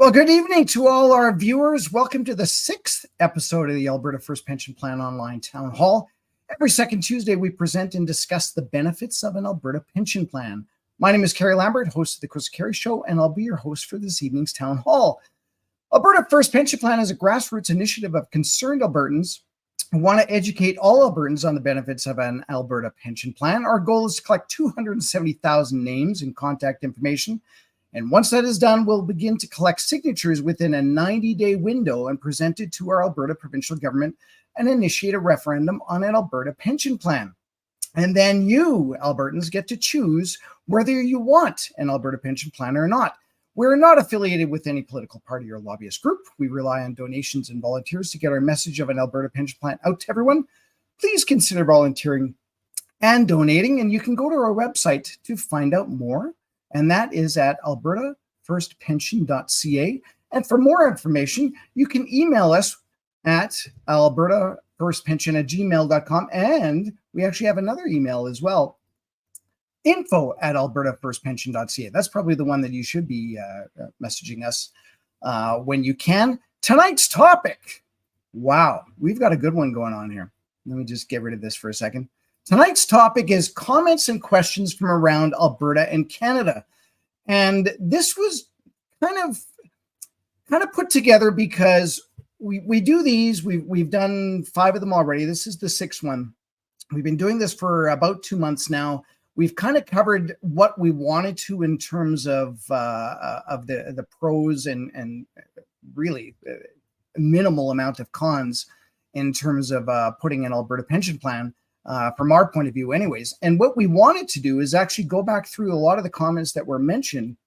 Well, good evening to all our viewers. Welcome to the 6th episode of the Alberta First Pension Plan Online Town Hall. Every second Tuesday, we present and discuss the benefits of an Alberta pension plan. My name is Kerry Lambert, host of the Chris and Kerry Show, and I'll be your host for this evening's Town Hall. Alberta First Pension Plan is a grassroots initiative of concerned Albertans who want to educate all Albertans on the benefits of an Alberta pension plan. Our goal is to collect 270,000 names and contact information. And once that is done, we'll begin to collect signatures within a 90-day window and present it to our Alberta provincial government and initiate a referendum on an Alberta pension plan. And then you, Albertans, get to choose whether you want an Alberta pension plan or not. We're not affiliated with any political party or lobbyist group. We rely on donations and volunteers to get our message of an Alberta pension plan out to everyone. Please consider volunteering and donating, and you can go to our website to find out more. And that is at albertafirstpension.ca. And for more information, you can email us at albertafirstpension@gmail.com. And we actually have another email as well, info@albertafirstpension.ca. That's probably the one that you should be messaging us when you can. Tonight's topic. Wow, we've got a good one going on here. Let me just get rid of this for a second. Tonight's topic is comments and questions from around Alberta and Canada. And this was kind of put together because we do these. We've done 5 of them already. This is the 6th one. We've been doing this for about 2 months now. We've kind of covered what we wanted to in terms of the pros and really minimal amount of cons in terms of putting an Alberta pension plan. From our point of view anyways. And what we wanted to do is actually go back through a lot of the comments that were mentioned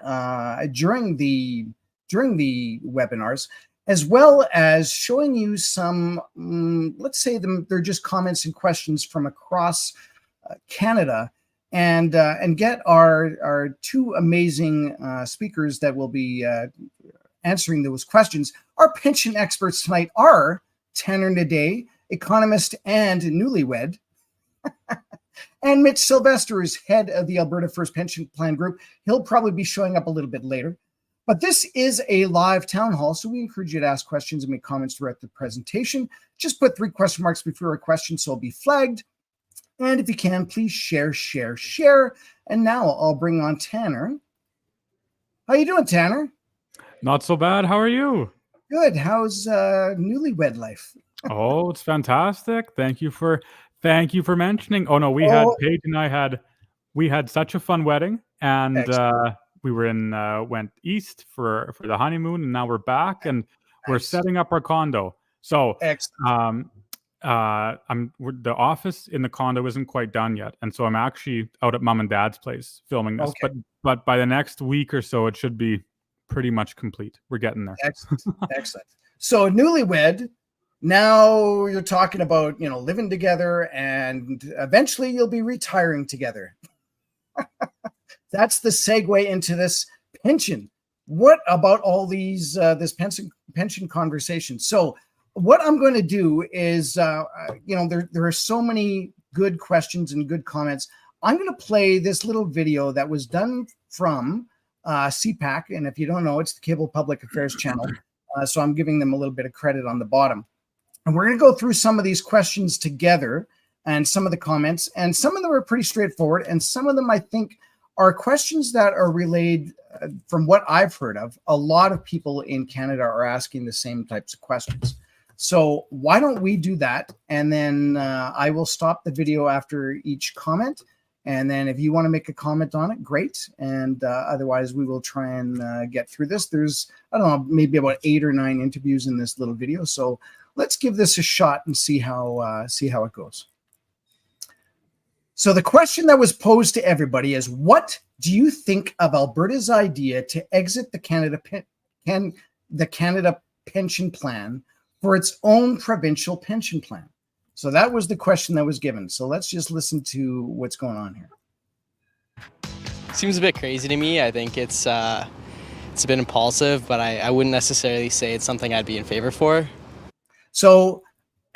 during the webinars, as well as showing you some, let's say they're just comments and questions from across Canada, and get our 2 amazing speakers that will be answering those questions. Our pension experts tonight are Tanner Hnidey, economist and newlywed, and Mitch Sylvester is head of the Alberta First Pension Plan Group. He'll probably be showing up a little bit later. But this is a live town hall, so we encourage you to ask questions and make comments throughout the presentation. Just put 3 question marks before a question so it'll be flagged. And if you can, please share. And now I'll bring on Tanner. How you doing, Tanner? Not so bad. How are you? Good. How's newlywed life? Oh, it's fantastic. Thank you for mentioning. Oh no, Paige and I had such a fun wedding, and we were went east for the honeymoon, and now we're back and we're setting up our condo. So the office in the condo isn't quite done yet, and so I'm actually out at mom and dad's place filming this. Okay. But by the next week or so, it should be pretty much complete. We're getting there. Excellent. So newlywed. Now you're talking about, living together, and eventually you'll be retiring together. That's the segue into this pension. What about all these this pension conversation? So what I'm going to do is, there are so many good questions and good comments. I'm going to play this little video that was done from CPAC, and if you don't know, it's the Cable Public Affairs Channel. So I'm giving them a little bit of credit on the bottom. And we're going to go through some of these questions together and some of the comments, and some of them are pretty straightforward, and some of them I think are questions that are relayed from what I've heard of. A lot of people in Canada are asking the same types of questions. So why don't we do that? And then I will stop the video after each comment. And then if you want to make a comment on it, great. And otherwise, we will try and get through this. There's, I don't know, maybe about 8 or 9 interviews in this little video. So let's give this a shot and see how it goes. So the question that was posed to everybody is, what do you think of Alberta's idea to exit the Canada Pension Plan for its own provincial pension plan? So that was the question that was given. So let's just listen to what's going on here. Seems a bit crazy to me. I think it's a bit impulsive, but I wouldn't necessarily say it's something I'd be in favor for. So,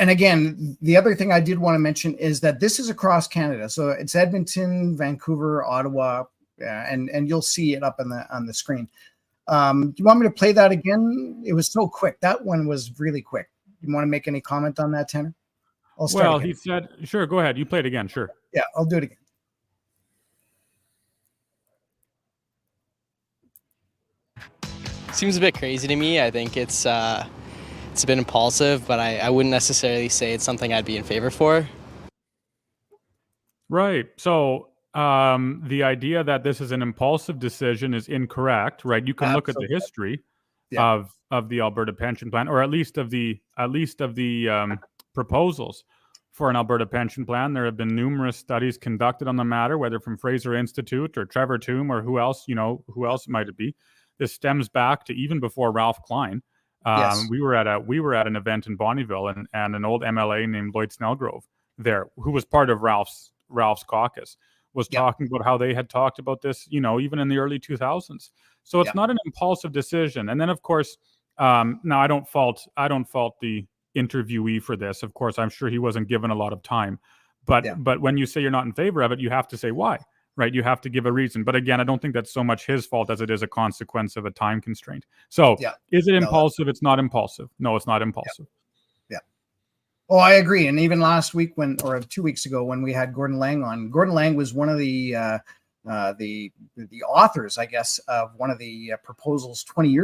and again, the other thing I did want to mention is that this is across Canada. So it's Edmonton, Vancouver, Ottawa, and you'll see it up on the screen. Do you want me to play that again? It was so quick. That one was really quick. You want to make any comment on that, Tanner? I'll start again. He said, sure, go ahead. You play it again, sure. Yeah, I'll do it again. Seems a bit crazy to me. I think it's a bit impulsive, but I wouldn't necessarily say it's something I'd be in favor for. Right. So the idea that this is an impulsive decision is incorrect, right? You can look at the history of the Alberta Pension Plan, or at least of the proposals for an Alberta Pension Plan. There have been numerous studies conducted on the matter, whether from Fraser Institute or Trevor Tombe or who else might it be. This stems back to even before Ralph Klein. We were at an event in Bonnyville, and an old MLA named Lloyd Snellgrove there, who was part of Ralph's caucus, was talking about how they had talked about this, even in the early 2000s. So it's not an impulsive decision. And then, of course, now I don't fault the interviewee for this. Of course, I'm sure he wasn't given a lot of time, but when you say you're not in favor of it, you have to say why. Right, you have to give a reason. But again, I don't think that's so much his fault as it is a consequence of a time constraint. So is it impulsive? It's not impulsive. No, it's not impulsive. Yeah. Oh, I agree. And even last week or 2 weeks ago, when we had Gordon Lang on, Gordon Lang was one of the authors, I guess, of one of the proposals 20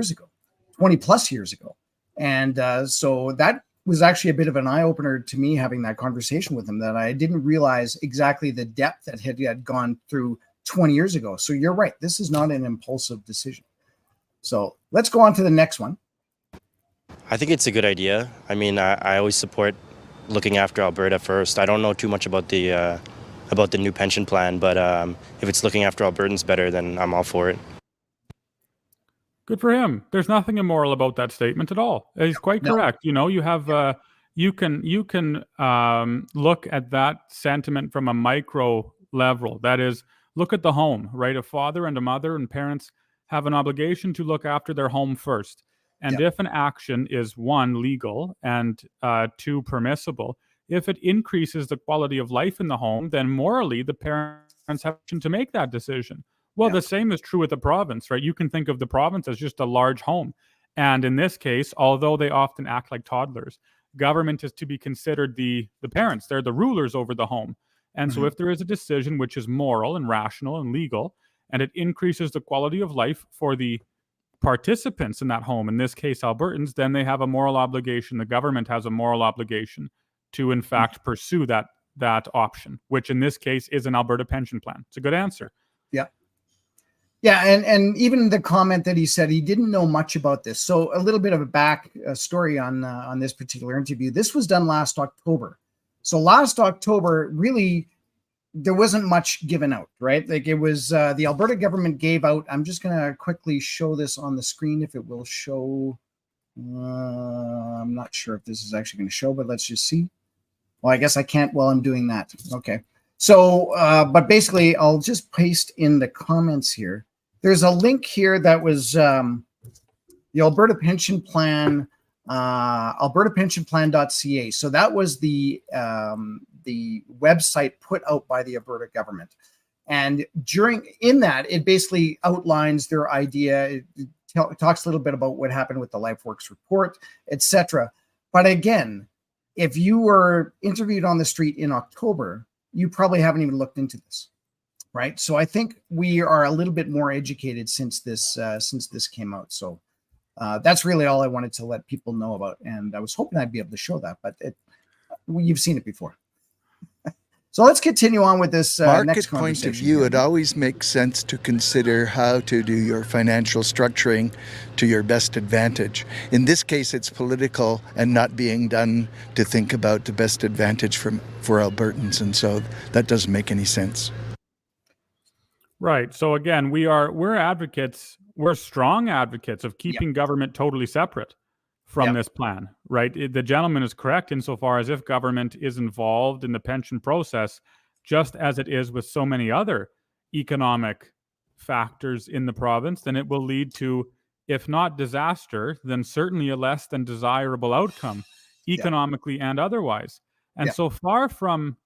plus years ago. And so that was actually a bit of an eye-opener to me, having that conversation with him, that I didn't realize exactly the depth that had gone through 20 years ago. So you're right. This is not an impulsive decision. So let's go on to the next one. I think it's a good idea. I mean, I always support looking after Alberta first. I don't know too much about the new pension plan, but if it's looking after Albertans better, then I'm all for it. Good for him. There's nothing immoral about that statement at all. He's quite correct. You have you can look at that sentiment from a micro level. That is, look at the home, right? A father and a mother and parents have an obligation to look after their home first. And if an action is, one, legal, and two, permissible, if it increases the quality of life in the home, then morally the parents have to make that decision. Well, the same is true with the province, right? You can think of the province as just a large home. And in this case, although they often act like toddlers, government is to be considered the parents. They're the rulers over the home. And so if there is a decision which is moral and rational and legal, and it increases the quality of life for the participants in that home, in this case, Albertans, then they have a moral obligation. The government has a moral obligation to, in fact, pursue that option, which in this case is an Alberta pension plan. It's a good answer. Yeah. Yeah, and even the comment that he said he didn't know much about this. So a little bit of a back story on this particular interview. This was done last October. So last October, really, there wasn't much given out, right? Like it was the Alberta government gave out. I'm just going to quickly show this on the screen if it will show. I'm not sure if this is actually going to show, but let's just see. Well, I guess I can't while I'm doing that. Okay. So, but basically, I'll just paste in the comments here. There's a link here that was the Alberta Pension Plan, albertapensionplan.ca. So that was the website put out by the Alberta government. And in that, it basically outlines their idea. It talks a little bit about what happened with the LifeWorks report, etc. But again, if you were interviewed on the street in October, you probably haven't even looked into this. Right. So I think we are a little bit more educated since this came out. So that's really all I wanted to let people know about. And I was hoping I'd be able to show that, but you've seen it before. So let's continue on with this next conversation. Market point of view, it always makes sense to consider how to do your financial structuring to your best advantage. In this case, it's political and not being done to think about the best advantage for Albertans. And so that doesn't make any sense. Right. So again, we're advocates. We're strong advocates of keeping government totally separate from this plan, right? The gentleman is correct insofar as if government is involved in the pension process, just as it is with so many other economic factors in the province, then it will lead to, if not disaster, then certainly a less than desirable outcome, economically and otherwise. And so far from,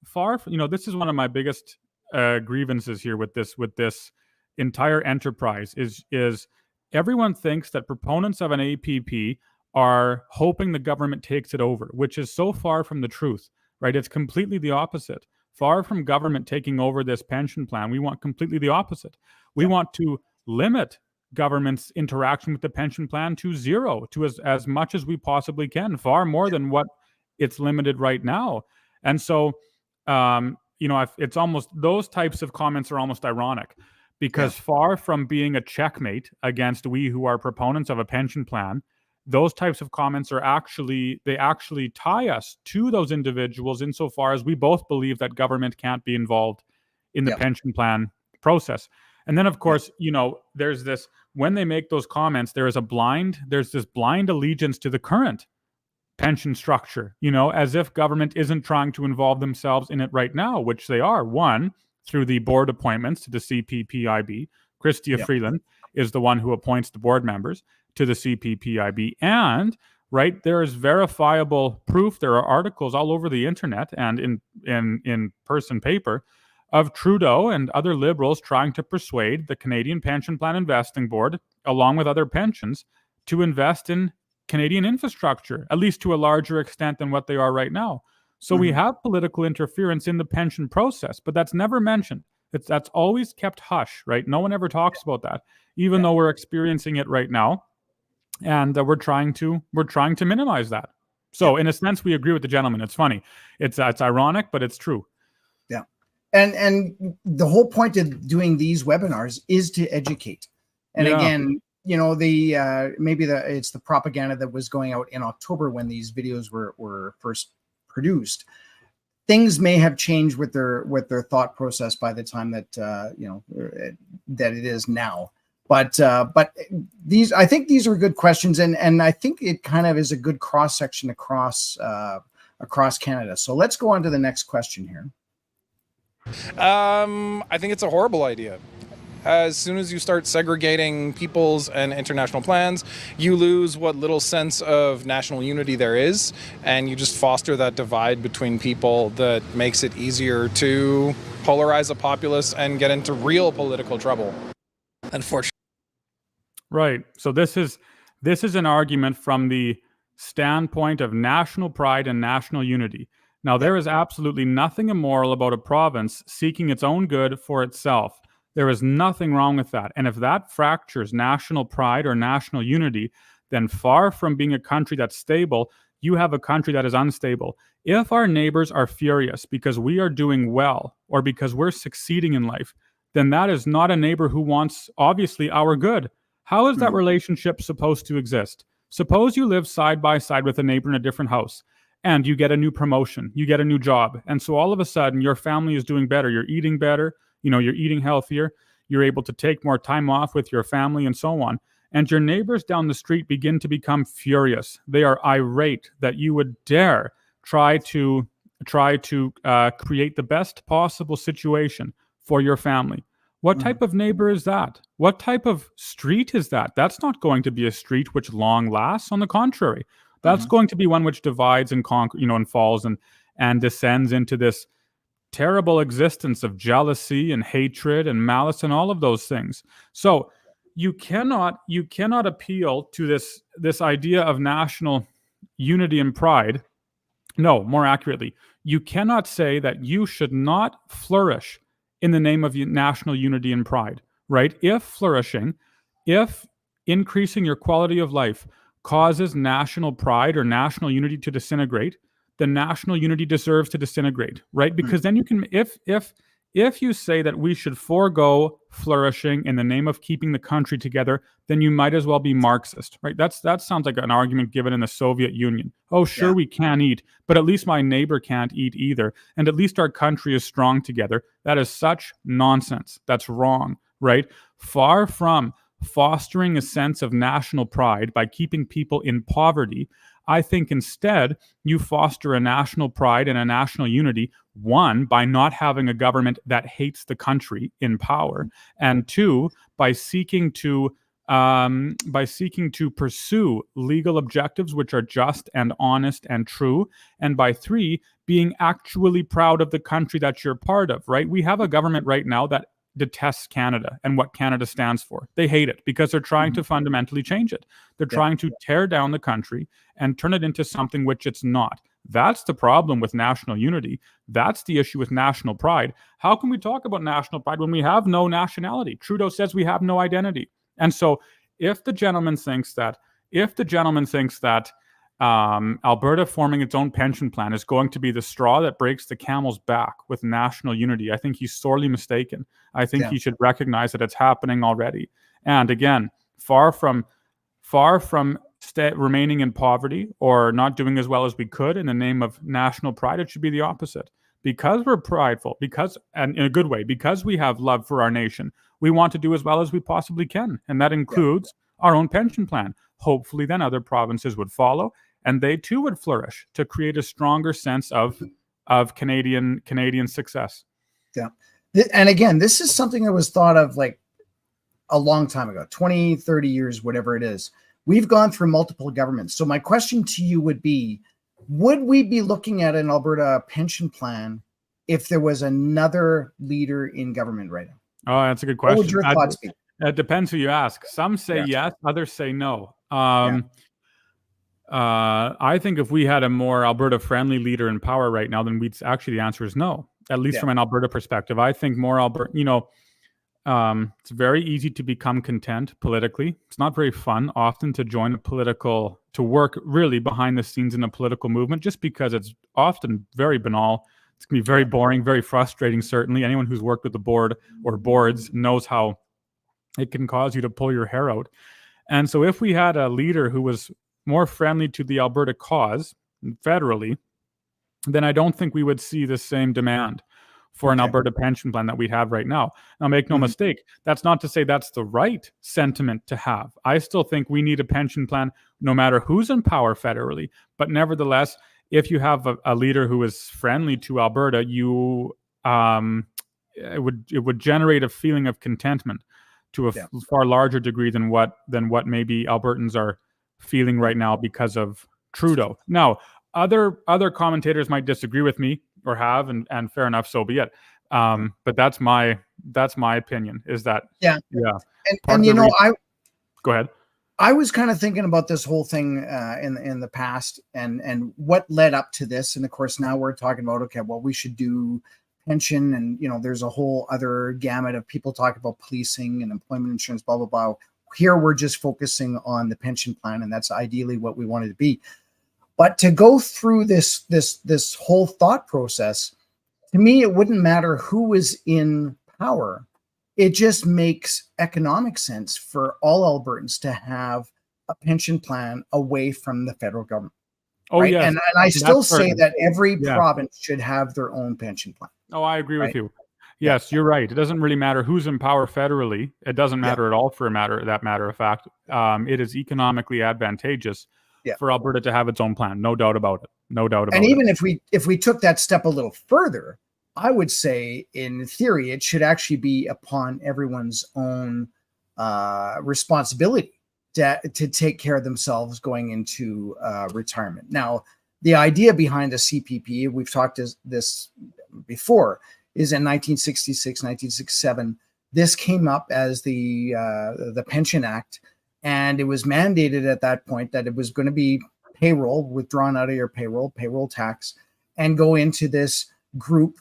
this is one of my biggest grievances here with this entire enterprise is everyone thinks that proponents of an APP are hoping the government takes it over, which is so far from the truth, right? It's completely the opposite. Far from government taking over this pension plan, we want completely the opposite. We want to limit government's interaction with the pension plan to zero, to as much as we possibly can, far more than what it's limited right now. And so, it's almost, those types of comments are almost ironic, because far from being a checkmate against we who are proponents of a pension plan, those types of comments are actually tie us to those individuals insofar as we both believe that government can't be involved in the pension plan process. And then, of course, there's this, when they make those comments, there's this blind allegiance to the current pension structure, as if government isn't trying to involve themselves in it right now, which they are. One, through the board appointments to the CPPIB. Chrystia Freeland is the one who appoints the board members to the CPPIB. And, right, there is verifiable proof. There are articles all over the internet and in person paper of Trudeau and other Liberals trying to persuade the Canadian Pension Plan Investing Board, along with other pensions, to invest in Canadian infrastructure, at least to a larger extent than what they are right now. So we have political interference in the pension process, but that's never mentioned. That's always kept hush, right? No one ever talks about that, even though we're experiencing it right now, and we're trying to minimize that. So in a sense, we agree with the gentleman. It's funny. It's ironic, but it's true. Yeah, and the whole point of doing these webinars is to educate. And again, it's the propaganda that was going out in October when these videos were first produced. Things may have changed with their thought process by the time that that it is now. But I think these are good questions, and I think it kind of is a good cross section across Canada. So let's go on to the next question here. I think it's a horrible idea. As soon as you start segregating people's and international plans, you lose what little sense of national unity there is, and you just foster that divide between people that makes it easier to polarize a populace and get into real political trouble, unfortunately. Right. So this is an argument from the standpoint of national pride and national unity. Now, there is absolutely nothing immoral about a province seeking its own good for itself. There is nothing wrong with that. And if that fractures national pride or national unity, then far from being a country that's stable, you have a country that is unstable. If our neighbors are furious because we are doing well or because we're succeeding in life, then that is not a neighbor who wants, obviously, our good. How is that relationship supposed to exist? Suppose you live side by side with a neighbor in a different house and you get a new promotion, you get a new job. And so all of a sudden your family is doing better. You're eating better. You're eating healthier. You're able to take more time off with your family and so on. And your neighbors down the street begin to become furious. They are irate that you would dare try to create the best possible situation for your family. What type of neighbor is that? What type of street is that? That's not going to be a street which long lasts. On the contrary, that's going to be one which divides and and falls and descends into this terrible existence of jealousy and hatred and malice and all of those things. So you cannot appeal to this idea of national unity and pride. No, more accurately, you cannot say that you should not flourish in the name of national unity and pride, right? If increasing your quality of life causes national pride or national unity to disintegrate, the national unity deserves to disintegrate, right? Because then you can, if you say that we should forego flourishing in the name of keeping the country together, then you might as well be Marxist, right? That sounds like an argument given in the Soviet Union. Oh, sure, we can eat, but at least my neighbor can't eat either. And at least our country is strong together. That is such nonsense. That's wrong, right? Far from fostering a sense of national pride by keeping people in poverty, I think instead you foster a national pride and a national unity, one, by not having a government that hates the country in power, and two, by seeking to pursue legal objectives which are just and honest and true, and by three, being actually proud of the country that you're part of, right? We have a government right now that detests Canada and what Canada stands for. They hate it because they're trying to fundamentally change it. They're trying to tear down the country and turn it into something which it's not. That's the problem with national unity. That's the issue with national pride. How can we talk about national pride when we have no nationality? Trudeau says we have no identity. And so if the gentleman thinks that Alberta forming its own pension plan is going to be the straw that breaks the camel's back with national unity, I think he's sorely mistaken. I think he should recognize that it's happening already. And again, far from remaining in poverty or not doing as well as we could in the name of national pride, it should be the opposite. Because we're prideful, and in a good way, because we have love for our nation, we want to do as well as we possibly can. And that includes our own pension plan. Hopefully then other provinces would follow, and they too would flourish to create a stronger sense of Canadian success. Yeah. And again, this is something that was thought of like a long time ago, 20, 30 years, whatever it is. We've gone through multiple governments. So my question to you would be, would we be looking at an Alberta pension plan if there was another leader in government right now? Oh, that's a good question. What would your thoughts be? It depends who you ask. Some say yes, others say no. I think if we had a more Alberta-friendly leader in power right now, then the answer is no, at least from an Alberta perspective. I think more Alberta, it's very easy to become content politically. It's not very fun often to work really behind the scenes in a political movement, just because it's often very banal. It's going to be very boring, very frustrating, certainly. Anyone who's worked with the board or boards knows how it can cause you to pull your hair out. And so if we had a leader who was more friendly to the Alberta cause federally, then I don't think we would see the same demand for an Alberta pension plan that we have right now. Now, make no mistake, that's not to say that's the right sentiment to have. I still think we need a pension plan no matter who's in power federally. But nevertheless, if you have a leader who is friendly to Alberta, it would generate a feeling of contentment to a far larger degree than what maybe Albertans are feeling right now because of Trudeau. Now, other commentators might disagree with me or have, and fair enough, so be it. But that's my opinion. Is that And you know, go ahead. I was kind of thinking about this whole thing in the past and what led up to this. And of course, now we're talking about, okay, well, we should do pension. And, there's a whole other gamut of people talking about policing and employment insurance, blah, blah, blah. Here, we're just focusing on the pension plan. And that's ideally what we want it to be. But to go through this whole thought process, to me, it wouldn't matter who was in power. It just makes economic sense for all Albertans to have a pension plan away from the federal government. Oh, right? yes. And I still say that every province should have their own pension plan. Oh, I agree with you. Yes, you're right. It doesn't really matter who's in power federally. It doesn't matter at all for that matter of fact. It is economically advantageous for Alberta to have its own plan. No doubt about it. No doubt about it. And even if we took that step a little further, I would say, in theory, it should actually be upon everyone's own responsibility to take care of themselves going into retirement. Now, the idea behind the CPP, we've talked this before, is in 1966, 1967. This came up as the Pension Act, and it was mandated at that point that it was going to be payroll, withdrawn out of your payroll tax, and go into this group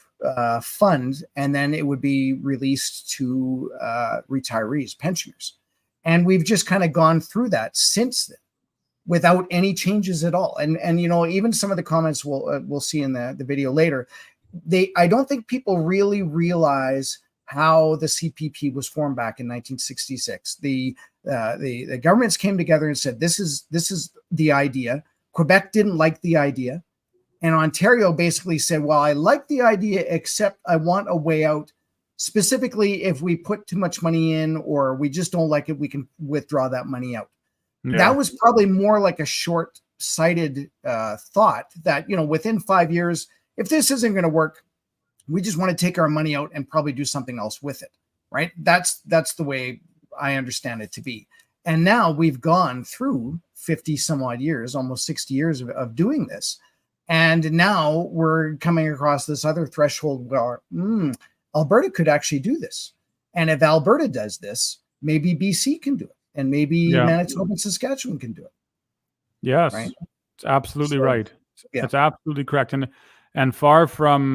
fund, and then it would be released to retirees, pensioners. And we've just kind of gone through that since then without any changes at all. And even some of the comments we'll see in the video later, I don't think people really realize how the CPP was formed back in 1966. The governments came together and said, this is the idea. Quebec didn't like the idea. And Ontario basically said, well, I like the idea, except I want a way out. Specifically, if we put too much money in or we just don't like it, we can withdraw that money out. Yeah. That was probably more like a short-sighted thought that, within 5 years, if this isn't going to work, we just want to take our money out and probably do something else with it, right? That's the way I understand it to be. And now we've gone through 50 some odd years, almost 60 years of doing this. And now we're coming across this other threshold where Alberta could actually do this. And if Alberta does this, maybe BC can do it, and maybe Manitoba and Saskatchewan can do it. Yes, right? It's absolutely So, right. yeah. It's absolutely correct, and far from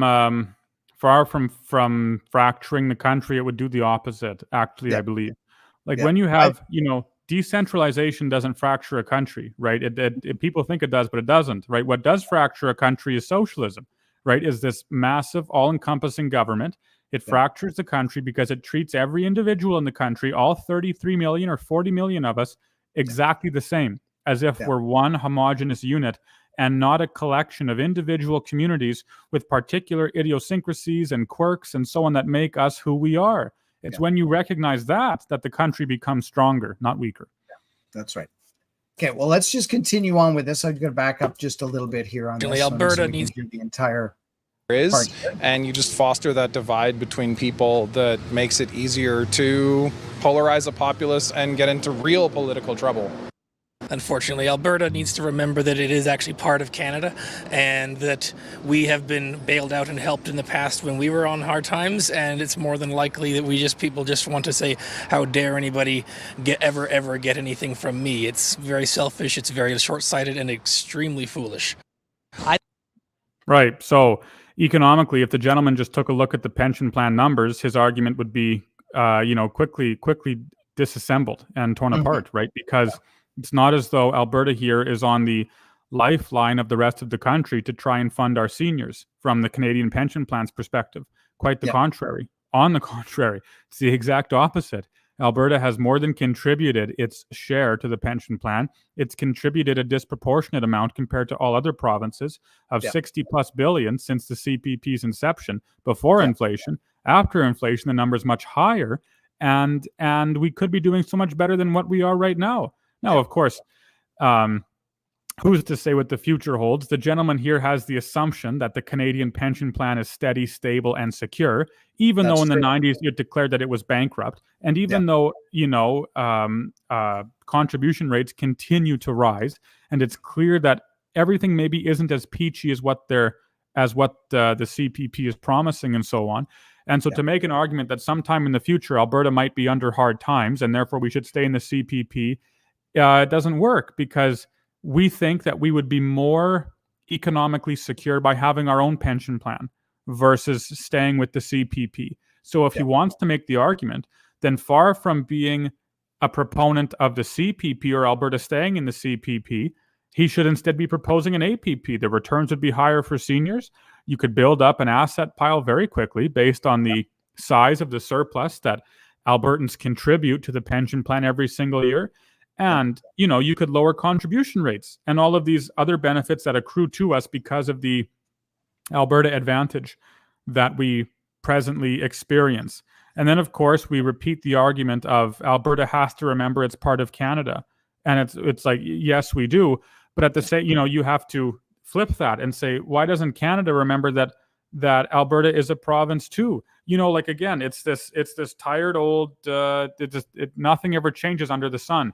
fracturing the country, it would do the opposite. Actually, I believe, like when you have, decentralization doesn't fracture a country, right? People think it does, but it doesn't, right? What does fracture a country is socialism, right? Is this massive, all-encompassing government. It fractures the country because it treats every individual in the country, all 33 million or 40 million of us, exactly the same, as if we're one homogenous unit and not a collection of individual communities with particular idiosyncrasies and quirks and so on that make us who we are. It's when you recognize that the country becomes stronger, not weaker. That's right. Okay, well, let's just continue on with this. I'm going to back up just a little bit here on this. Alberta so needs to do the entire is, and you just foster that divide between people that makes it easier to polarize a populace and get into real political trouble. Unfortunately, Alberta needs to remember that it is actually part of Canada, and that we have been bailed out and helped in the past when we were on hard times, and it's more than likely that people just want to say, how dare anybody ever get anything from me. It's very selfish, it's very short-sighted, and extremely foolish. Right. So economically, if the gentleman just took a look at the pension plan numbers, his argument would be, quickly disassembled and torn apart, right? Because it's not as though Alberta here is on the lifeline of the rest of the country to try and fund our seniors from the Canadian Pension Plan's perspective. Quite the contrary. On the contrary, it's the exact opposite. Alberta has more than contributed its share to the pension plan. It's contributed a disproportionate amount compared to all other provinces of 60 plus billion since the CPP's inception, before inflation. After inflation, the number is much higher, and we could be doing so much better than what we are right now. Now, of course, who's to say what the future holds? The gentleman here has the assumption that the Canadian pension plan is steady, stable, and secure, even though in the 90s you declared that it was bankrupt. And even though, contribution rates continue to rise, and it's clear that everything maybe isn't as peachy as what the CPP is promising and so on. And so to make an argument that sometime in the future, Alberta might be under hard times and therefore we should stay in the CPP, it doesn't work, because we think that we would be more economically secure by having our own pension plan versus staying with the CPP. So if he wants to make the argument, then far from being a proponent of the CPP or Alberta staying in the CPP, he should instead be proposing an APP. The returns would be higher for seniors. You could build up an asset pile very quickly based on the size of the surplus that Albertans contribute to the pension plan every single year. And, you could lower contribution rates and all of these other benefits that accrue to us because of the Alberta advantage that we presently experience. And then, of course, we repeat the argument of Alberta has to remember it's part of Canada. And it's like, yes, we do. But at the same, you have to flip that and say, why doesn't Canada remember that Alberta is a province too? Again, it's this tired old, nothing ever changes under the sun,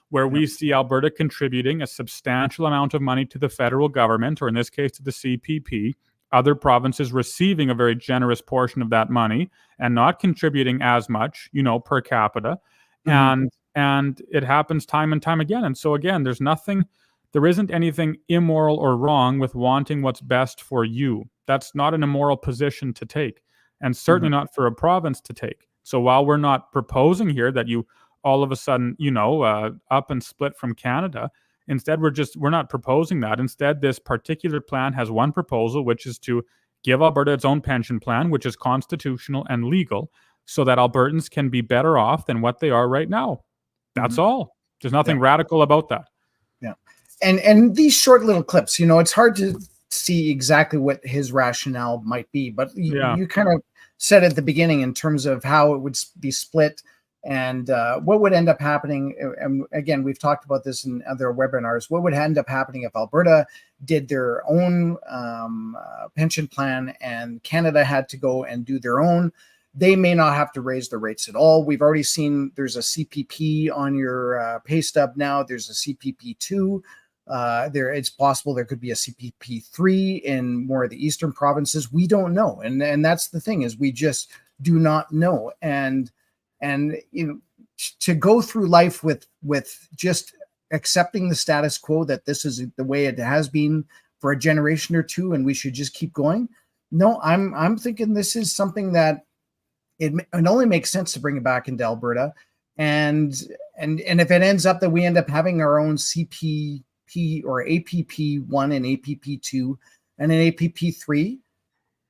where we see Alberta contributing a substantial amount of money to the federal government, or in this case to the CPP, other provinces receiving a very generous portion of that money and not contributing as much, per capita. And it happens time and time again. And so again, there isn't anything immoral or wrong with wanting what's best for you. That's not an immoral position to take, and certainly not for a province to take. So while we're not proposing here that you all of a sudden, up and split from Canada, instead we're not proposing that. Instead, this particular plan has one proposal, which is to give Alberta its own pension plan, which is constitutional and legal, so that Albertans can be better off than what they are right now. That's all. There's nothing radical about that. Yeah. And these short little clips, it's hard to see exactly what his rationale might be, but you kind of said at the beginning in terms of how it would be split and what would end up happening. And again, we've talked about this in other webinars. What would end up happening if Alberta did their own pension plan and Canada had to go and do their own? They may not have to raise the rates at all. We've already seen there's a CPP on your pay stub now. There's a CPP2. It's possible there could be a CPP3 in more of the eastern provinces. We don't know. And that's the thing, is we just do not know. And and to go through life with just accepting the status quo that this is the way it has been for a generation or two, and we should just keep going. No, I'm thinking this is something that it only makes sense to bring it back into Alberta, and if it ends up that we end up having our own CPP or APP1 and APP2 and an APP3,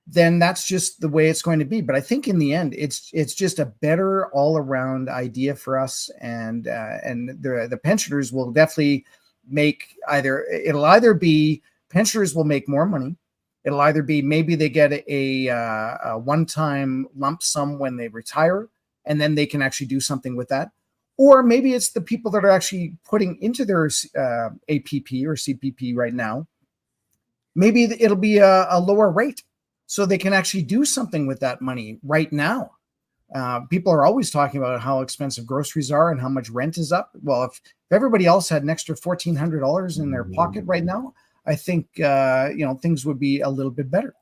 then that's just the way it's going to be. But I think in the end, it's just a better all around idea for us, and the pensioners will definitely make it'll either be pensioners will make more money. It'll either be maybe they get a one-time lump sum when they retire, and then they can actually do something with that. Or maybe it's the people that are actually putting into their APP or CPP right now. Maybe it'll be a lower rate, so they can actually do something with that money right now. People are always talking about how expensive groceries are and how much rent is up. Well, if everybody else had an extra $1,400 in their pocket right now, I think things would be a little bit better,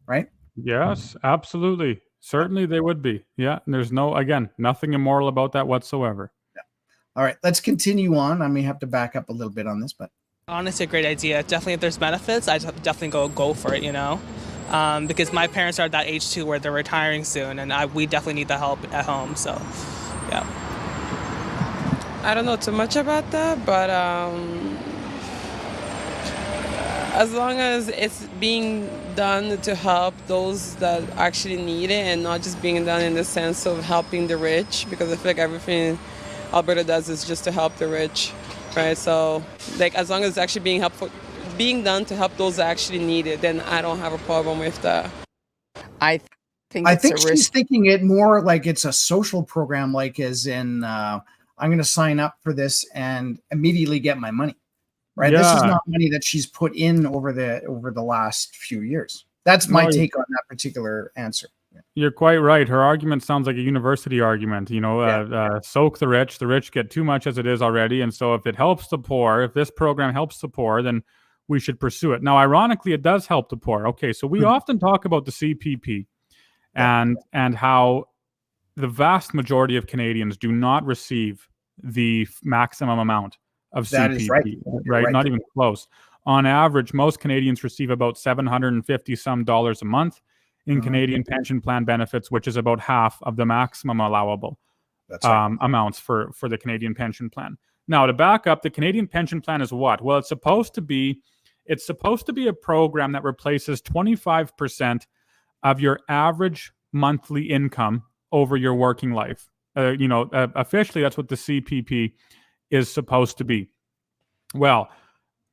right? Yes, absolutely. Certainly they would be. Yeah, and there's nothing immoral about that whatsoever. Yeah. All right, let's continue on. I may have to back up a little bit on this, but honestly, a great idea. Definitely, if there's benefits, I definitely go for it. Because my parents are at that age too, where they're retiring soon, and we definitely need the help at home. So, yeah. I don't know too much about that, but as long as it's being done to help those that actually need it, and not just being done in the sense of helping the rich, because I feel like everything Alberta does is just to help the rich, right? So, as long as it's actually being done to help those that actually need it, then I don't have a problem with that. I think she's thinking it more like it's a social program, like as in I'm going to sign up for this and immediately get my money. Right. Yeah. This is not money that she's put in over the last few years. That's my take on that particular answer. Yeah. You're quite right. Her argument sounds like a university argument. Soak the rich get too much as it is already. And so if it helps the poor, if this program helps the poor, then we should pursue it. Now, ironically, it does help the poor. Okay, so we often talk about the CPP and how the vast majority of Canadians do not receive the maximum amount of CPP, that is right. Not even close. On average, most Canadians receive about $750 some a month in Canadian pension plan benefits, which is about half of the maximum allowable amounts for the Canadian pension plan. Now, to back up, the Canadian pension plan is what? Well, it's supposed to be a program that replaces 25% of your average monthly income over your working life. Officially, that's what the CPP is supposed to be. Well,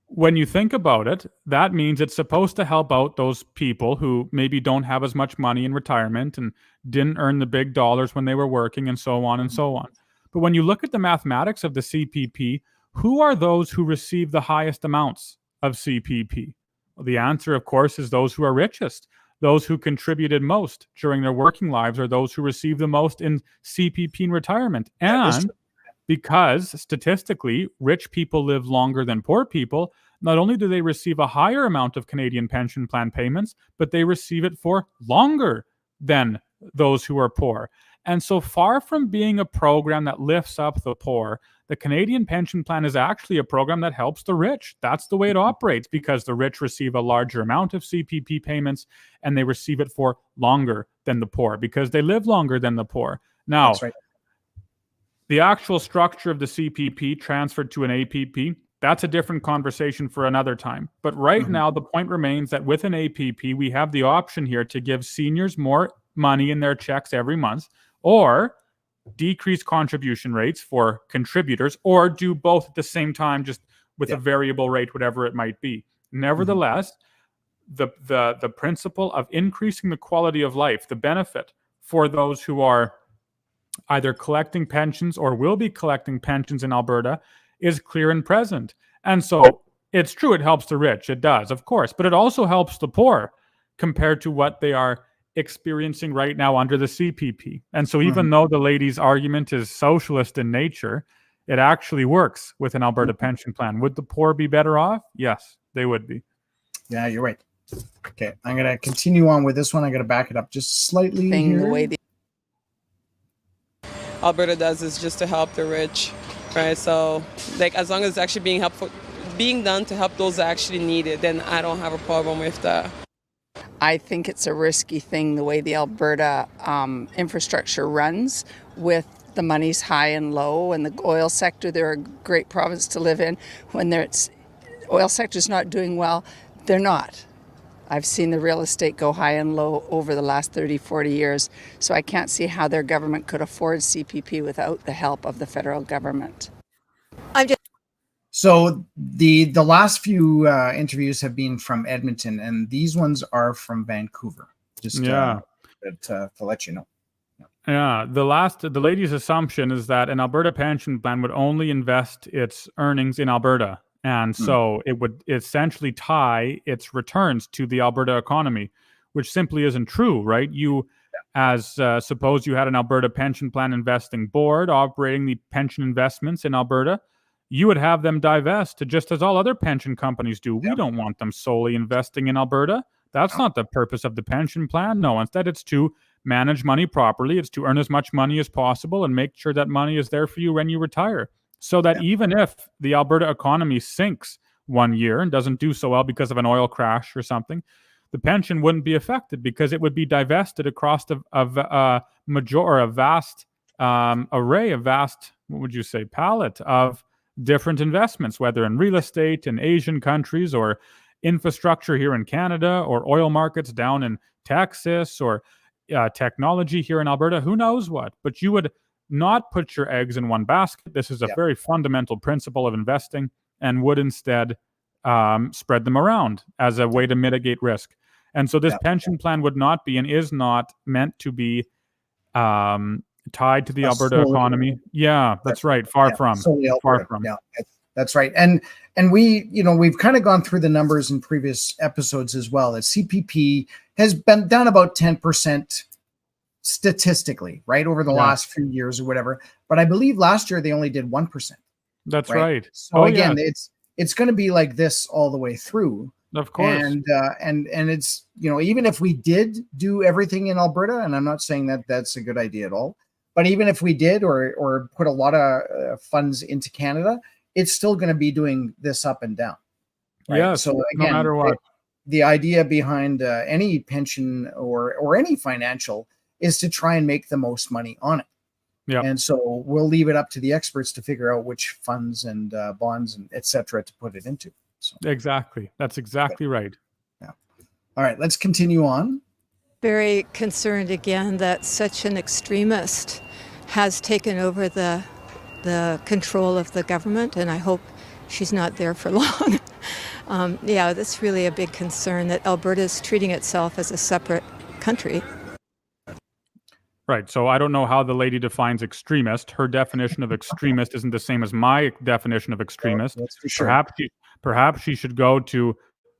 when you think about it, that means it's supposed to help out those people who maybe don't have as much money in retirement and didn't earn the big dollars when they were working, and so on and so on. But when you look at the mathematics of the CPP, who are those who receive the highest amounts of CPP? Well, the answer, of course, is those who are richest. Those who contributed most during their working lives are those who receive the most in CPP in retirement. And because statistically, rich people live longer than poor people, not only do they receive a higher amount of Canadian pension plan payments, but they receive it for longer than those who are poor. And so far from being a program that lifts up the poor, the Canadian pension plan is actually a program that helps the rich. That's the way it operates, because the rich receive a larger amount of CPP payments and they receive it for longer than the poor because they live longer than the poor. Now, that's right. The actual structure of the CPP transferred to an APP, that's a different conversation for another time. But right now, the point remains that with an APP, we have the option here to give seniors more money in their checks every month, or decrease contribution rates for contributors, or do both at the same time, just with a variable rate, whatever it might be. Nevertheless, the principle of increasing the quality of life, the benefit for those who are either collecting pensions or will be collecting pensions in Alberta, is clear and present. And so it's true, it helps the rich. It does, of course, but it also helps the poor compared to what they are experiencing right now under the CPP. And so even though the lady's argument is socialist in nature, it actually works with an Alberta pension plan. Would the poor be better off? Yes, they would be. Yeah, you're right. Okay, I'm going to continue on with this one. I'm going to back it up just slightly here. Alberta does is just to help the rich, right? So like as long as it's actually being done to help those that actually need it, then I don't have a problem with that. I think it's a risky thing the way the Alberta infrastructure runs, with the money's high and low, and the oil sector, they're a great province to live in. When oil sector's not doing well, they're not. I've seen the real estate go high and low over the last 30, 40 years, so I can't see how their government could afford CPP without the help of the federal government. So the last few interviews have been from Edmonton, and these ones are from Vancouver. Just to let you know. Yeah, the lady's assumption is that an Alberta pension plan would only invest its earnings in Alberta, and so it would essentially tie its returns to the Alberta economy, which simply isn't true, right? Suppose you had an Alberta Pension Plan investing board operating the pension investments in Alberta. You would have them divest, just as all other pension companies do. We don't want them solely investing in Alberta. That's not the purpose of the pension plan. No, instead it's to manage money properly. It's to earn as much money as possible and make sure that money is there for you when you retire. So that even if the Alberta economy sinks one year and doesn't do so well because of an oil crash or something, the pension wouldn't be affected because it would be divested across a vast palette of different investments, whether in real estate in Asian countries or infrastructure here in Canada or oil markets down in Texas or technology here in Alberta, who knows what. But you would not put your eggs in one basket. This is a very fundamental principle of investing, and would instead spread them around as a way to mitigate risk. And so this pension plan would not be and is not meant to be tied to the Alberta economy. Yeah, that's right. Far from. Yeah, that's right. And we've kind of gone through the numbers in previous episodes as well. That CPP has been down about 10% statistically, right, over the last few years or whatever. But I believe last year they only did 1%. That's right. So again, it's going to be like this all the way through. Of course. And it's, even if we did do everything in Alberta, and I'm not saying that that's a good idea at all, but even if we did or put a lot of funds into Canada, it's still going to be doing this up and down. Right? Yeah. So again, no matter what. The idea behind any pension or any financial is to try and make the most money on it. Yeah. And so we'll leave it up to the experts to figure out which funds and bonds and et cetera to put it into. So. Exactly. That's exactly right. Yeah. All right, let's continue on. Very concerned again that such an extremist has taken over the control of the government, and I hope she's not there for long. That's really a big concern that Alberta is treating itself as a separate country. Right. So I don't know how the lady defines extremist. Her definition of extremist isn't the same as my definition of extremist. That's for sure. Perhaps she should go to,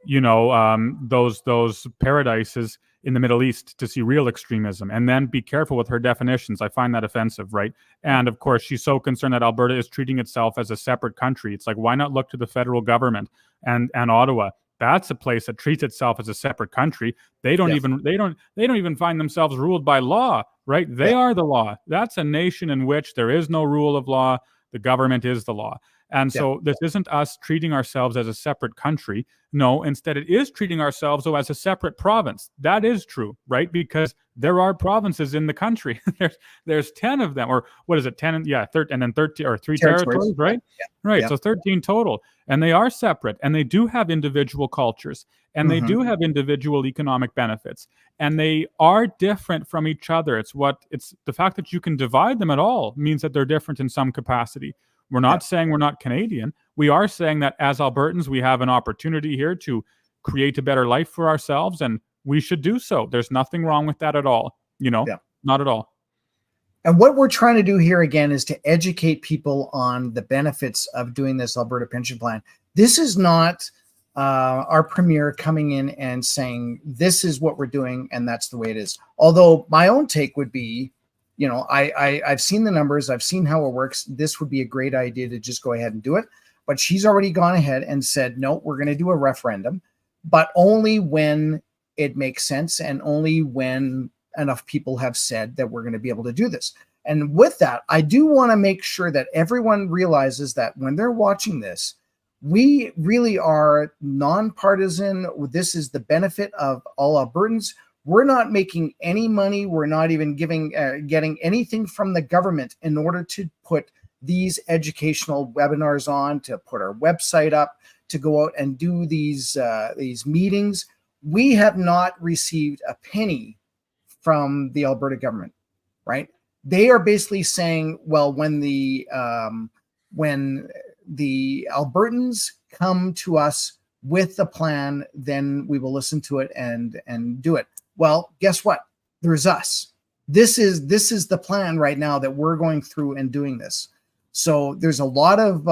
those paradises in the Middle East to see real extremism, and then be careful with her definitions. I find that offensive, right? And of course, she's so concerned that Alberta is treating itself as a separate country. It's like, why not look to the federal government and Ottawa? That's a place that treats itself as a separate country. They don't even find themselves ruled by law, right? They are the law. That's a nation in which there is no rule of law. The government is the law. And so this isn't us treating ourselves as a separate country. No, instead it is treating ourselves as a separate province. That is true, right? Because there are provinces in the country. there's 10 of them, or what is it? 10, 13, and then 13 or 3 territories, right? Yeah. Right. Yeah. So 13 total. And they are separate, and they do have individual cultures, and they do have individual economic benefits, and they are different from each other. It's the fact that you can divide them at all means that they're different in some capacity. We're not saying we're not Canadian. We are saying that as Albertans, we have an opportunity here to create a better life for ourselves, and we should do so. There's nothing wrong with that at all. Not at all. And what we're trying to do here again is to educate people on the benefits of doing this Alberta Pension Plan. This is not our premier coming in and saying, this is what we're doing and that's the way it is. Although my own take would be, I've seen the numbers, I've seen how it works. This would be a great idea to just go ahead and do it. But she's already gone ahead and said, no, we're going to do a referendum, but only when it makes sense and only when enough people have said that we're going to be able to do this. And with that, I do want to make sure that everyone realizes that when they're watching this, we really are nonpartisan. This is the benefit of all Albertans. We're not making any money. We're not even getting anything from the government in order to put these educational webinars on, to put our website up, to go out and do these meetings. We have not received a penny from the Alberta government, right? They are basically saying, well, when the Albertans come to us with the plan, then we will listen to it and do it. Well, guess what? There's us. This is the plan right now that we're going through and doing this. So there's a lot of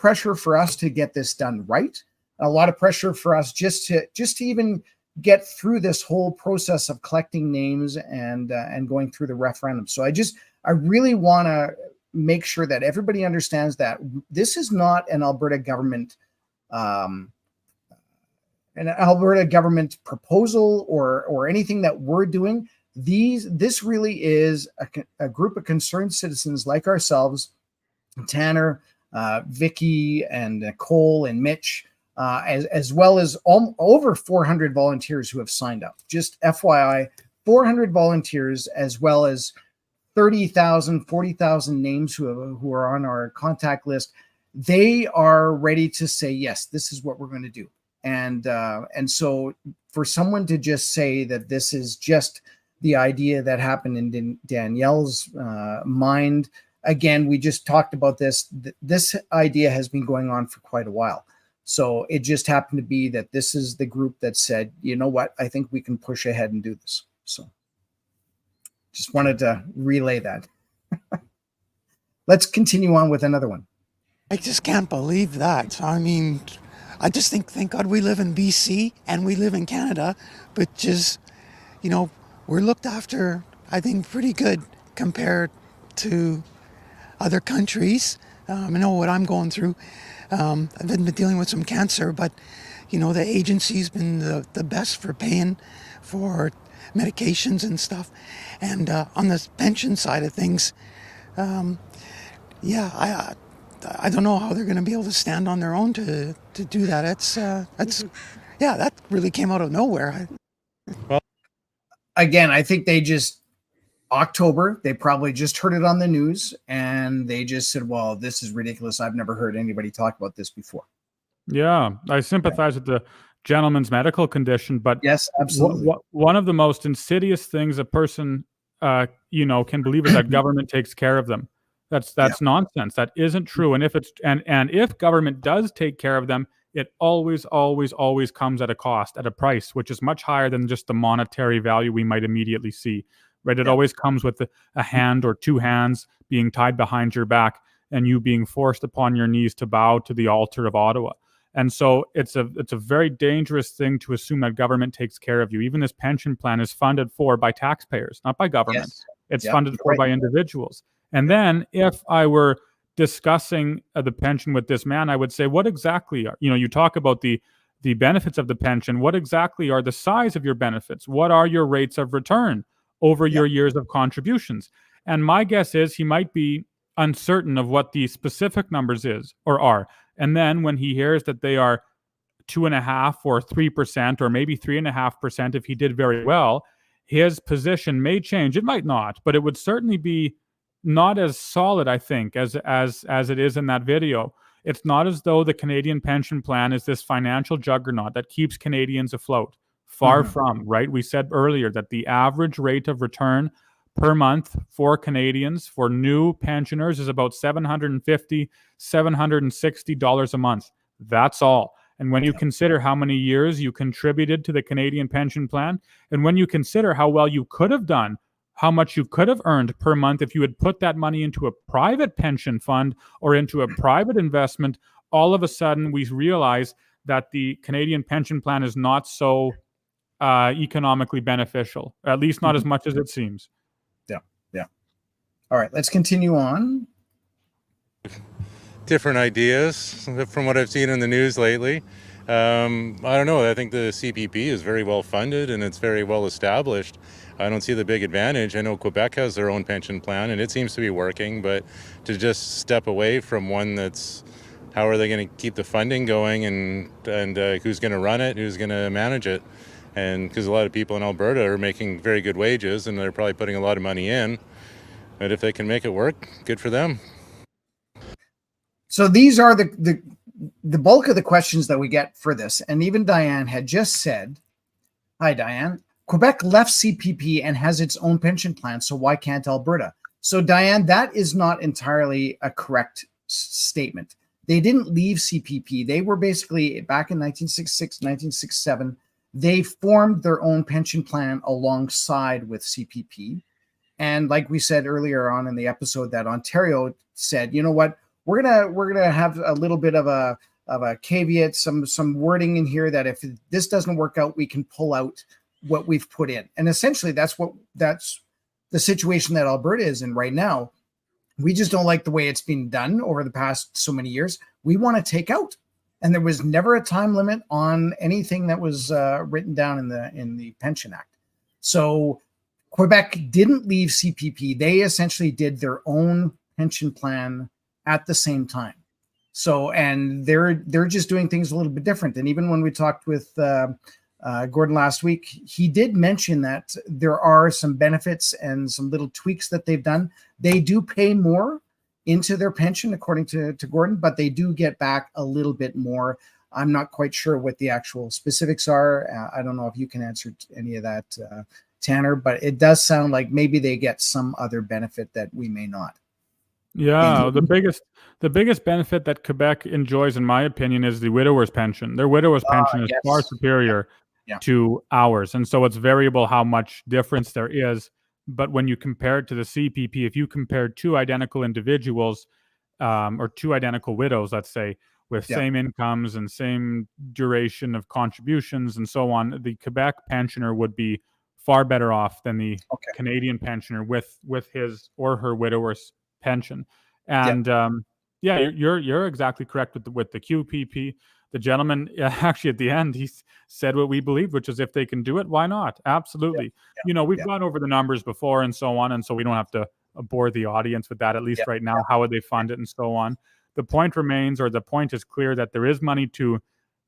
pressure for us to get this done right. A lot of pressure for us just to even get through this whole process of collecting names and going through the referendum. So I really want to make sure that everybody understands that this is not an Alberta government proposal or anything that we're doing. This really is a group of concerned citizens like ourselves, Tanner, Vicky, and Nicole, and Mitch, as well as over 400 volunteers who have signed up. Just FYI, 400 volunteers, as well as 30,000, 40,000 names who are on our contact list. They are ready to say, yes, this is what we're going to do. And so for someone to just say that this is just the idea that happened in Danielle's mind, again, we just talked about this. This idea has been going on for quite a while. So it just happened to be that this is the group that said, you know what, I think we can push ahead and do this. So just wanted to relay that. Let's continue on with another one. I just can't believe that. I mean, I just think, thank God we live in BC and we live in Canada, but just, we're looked after, I think, pretty good compared to other countries. I know what I'm going through. I've been dealing with some cancer, but, the agency's been the best for paying for medications and stuff. And on the pension side of things, I don't know how they're going to be able to stand on their own to do that. That really came out of nowhere. Again, I think October, they probably just heard it on the news and they just said, well, this is ridiculous. I've never heard anybody talk about this before. Yeah, I sympathize with the gentleman's medical condition, but yes, absolutely. One of the most insidious things a person, can believe is that government takes care of them. That's nonsense. That isn't true. And if government does take care of them, it always comes at a cost, at a price, which is much higher than just the monetary value we might immediately see. Right? It always comes with a hand or two hands being tied behind your back and you being forced upon your knees to bow to the altar of Ottawa. And so it's a very dangerous thing to assume that government takes care of you. Even this pension plan is funded for by taxpayers, not by government. Yes. It's funded for by individuals. And then if I were discussing the pension with this man, I would say, what exactly are, you talk about the benefits of the pension. What exactly are the size of your benefits? What are your rates of return over your years of contributions? And my guess is he might be uncertain of what the specific numbers are. And then when he hears that they are 2.5% or 3% or maybe 3.5%, if he did very well, his position may change. It might not, but it would certainly be not as solid, I think, as it is in that video. It's not as though the Canadian pension plan is this financial juggernaut that keeps Canadians afloat. Far from, right? We said earlier that the average rate of return per month for Canadians, for new pensioners, is about $750, $760 a month. That's all. And when you consider how many years you contributed to the Canadian pension plan, and when you consider how well you could have done, how much you could have earned per month if you had put that money into a private pension fund or into a private investment, all of a sudden we realize that the Canadian pension plan is not so economically beneficial, at least not as much as it seems. Yeah. All right, let's continue on. Different ideas from what I've seen in the news lately. I don't know. I think the CPP is very well funded and it's very well established. I don't see the big advantage. I know Quebec has their own pension plan and it seems to be working, but to just step away from one that's, how are they going to keep the funding going, and who's going to run it, who's going to manage it? And because a lot of people in Alberta are making very good wages and they're probably putting a lot of money in, but if they can make it work, good for them. So these are the bulk of the questions that we get for this. And even Diane had just said, hi, Diane, Quebec left CPP and has its own pension plan, so why can't Alberta? So Diane, that is not entirely a correct statement. They didn't leave CPP. They were basically, back in 1966, 1967, they formed their own pension plan alongside with CPP. And like we said earlier on in the episode, that Ontario said, you know what, we're gonna have a little bit of a caveat, some wording in here that if this doesn't work out, we can pull out what we've put in. And essentially that's the situation that Alberta is in right now. We just don't like the way it's been done over the past so many years. We want to take out. And there was never a time limit on anything that was written down in the Pension Act. So Quebec didn't leave CPP. They essentially did their own pension plan at the same time. So, and they're just doing things a little bit different. And even when we talked with Gordon last week, he did mention that there are some benefits and some little tweaks that they've done. They do pay more into their pension, according to Gordon, but they do get back a little bit more. I'm not quite sure what the actual specifics are. I don't know if you can answer any of that, Tanner, but it does sound like maybe they get some other benefit that we may not. Yeah, the biggest benefit that Quebec enjoys, in my opinion, is the widower's pension. Their widower's pension is far superior to ours, and so it's variable how much difference there is. But when you compare it to the CPP, if you compare two identical individuals or two identical widows, let's say, with same incomes and same duration of contributions and so on, the Quebec pensioner would be far better off than the Canadian pensioner with his or her widower's pension. And you're exactly correct with the QPP. The gentleman actually at the end, he said what we believed, which is if they can do it, why not? Absolutely. We've gone over the numbers before and so on, and so we don't have to bore the audience with that, at least right now. How would they fund it and so on? The point remains, or the point is clear, that there is money to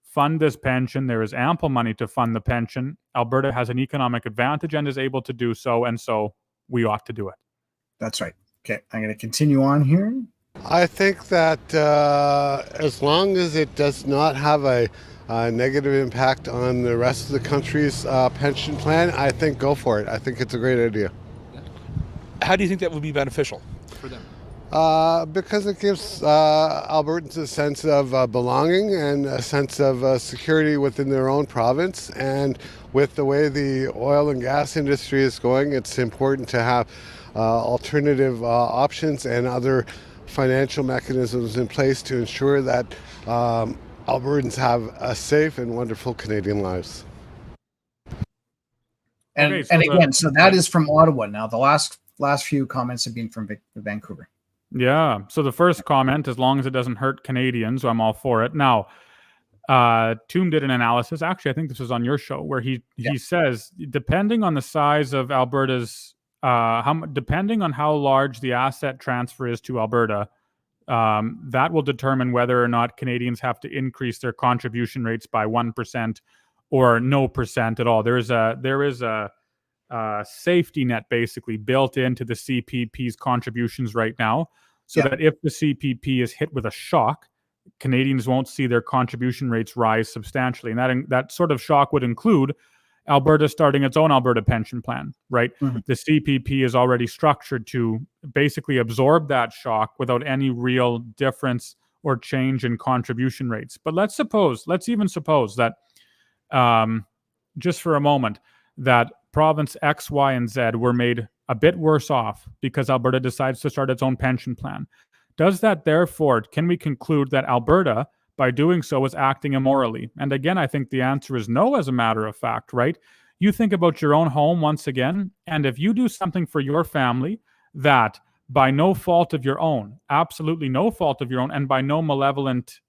fund this pension. There is ample money to fund the pension. Alberta has an economic advantage and is able to do so, and so we ought to do it. That's right. Okay, I'm going to continue on here. I think that as long as it does not have a negative impact on the rest of the country's pension plan, I think go for it. I think it's a great idea. How do you think that would be beneficial for them? Because it gives Albertans a sense of belonging and a sense of security within their own province. And with the way the oil and gas industry is going, it's important to have alternative options and other financial mechanisms in place to ensure that Albertans have a safe and wonderful Canadian lives. And again, so that is from Ottawa. Now, the last few comments have been from Vancouver. Yeah. So the first comment, as long as it doesn't hurt Canadians, I'm all for it. Now, Toom did an analysis. Actually, I think this was on your show, where he says, depending on the size of Alberta's, depending on how large the asset transfer is to Alberta, that will determine whether or not Canadians have to increase their contribution rates by 1% or no percent at all. There is a safety net basically built into the CPP's contributions right now, so that if the CPP is hit with a shock, Canadians won't see their contribution rates rise substantially. And that sort of shock would include Alberta starting its own Alberta Pension Plan, right? Mm-hmm. The CPP is already structured to basically absorb that shock without any real difference or change in contribution rates. But let's even suppose that, just for a moment, that province X, Y, and Z were made a bit worse off because Alberta decides to start its own pension plan. Does that therefore, can we conclude that Alberta, by doing so, is acting immorally? And again, I think the answer is no, as a matter of fact, right? You think about your own home once again, and if you do something for your family that by no fault of your own, absolutely no fault of your own, and by no malevolent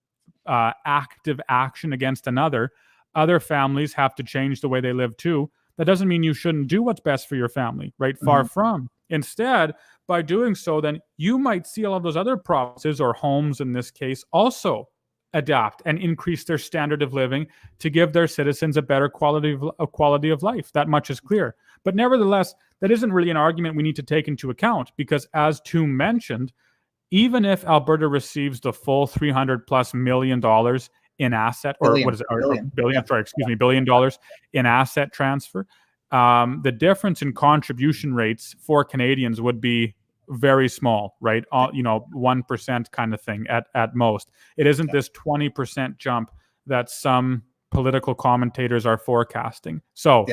active action against another, other families have to change the way they live too. that doesn't mean you shouldn't do what's best for your family, right? Far from. Instead, by doing so, then you might see all of those other provinces or homes in this case also adapt and increase their standard of living to give their citizens a better quality of life. That much is clear. But nevertheless, that isn't really an argument we need to take into account, because as Tu mentioned, even if Alberta receives the full $300+ million in asset, or what is it? $billion in asset transfer, the difference in contribution rates for Canadians would be very small, right? 1% kind of thing at most. It isn't this 20% jump that some political commentators are forecasting. So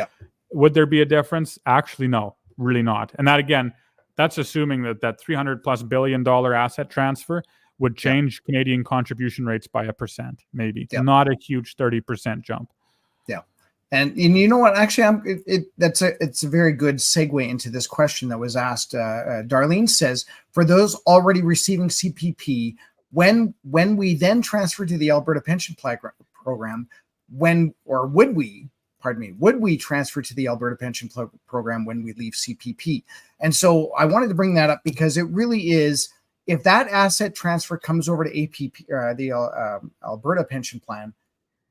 would there be a difference? Actually, no, really not. And that, again, that's assuming that $300+ billion asset transfer would change Canadian contribution rates by 1%, maybe. Not a huge 30% jump. Yeah. And you know what? Actually, it's a very good segue into this question that was asked. Darlene says, for those already receiving CPP, when we then transfer to the Alberta Pension Program, would we transfer to the Alberta Pension Program when we leave CPP? And so I wanted to bring that up because it really is, if that asset transfer comes over to APP, the Alberta Pension Plan,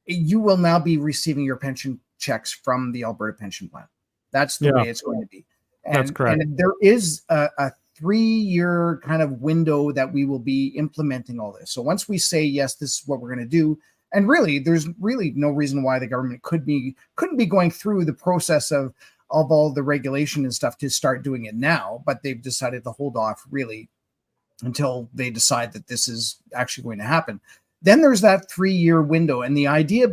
you will now be receiving your pension checks from the Alberta Pension Plan. That's the way it's going to be. And, that's correct. And there is a 3-year kind of window that we will be implementing all this. So once we say, yes, this is what we're going to do, and really, there's really no reason why the government couldn't be going through the process of all the regulation and stuff to start doing it now, but they've decided to hold off really until they decide that this is actually going to happen. Then there's that 3-year window. And the idea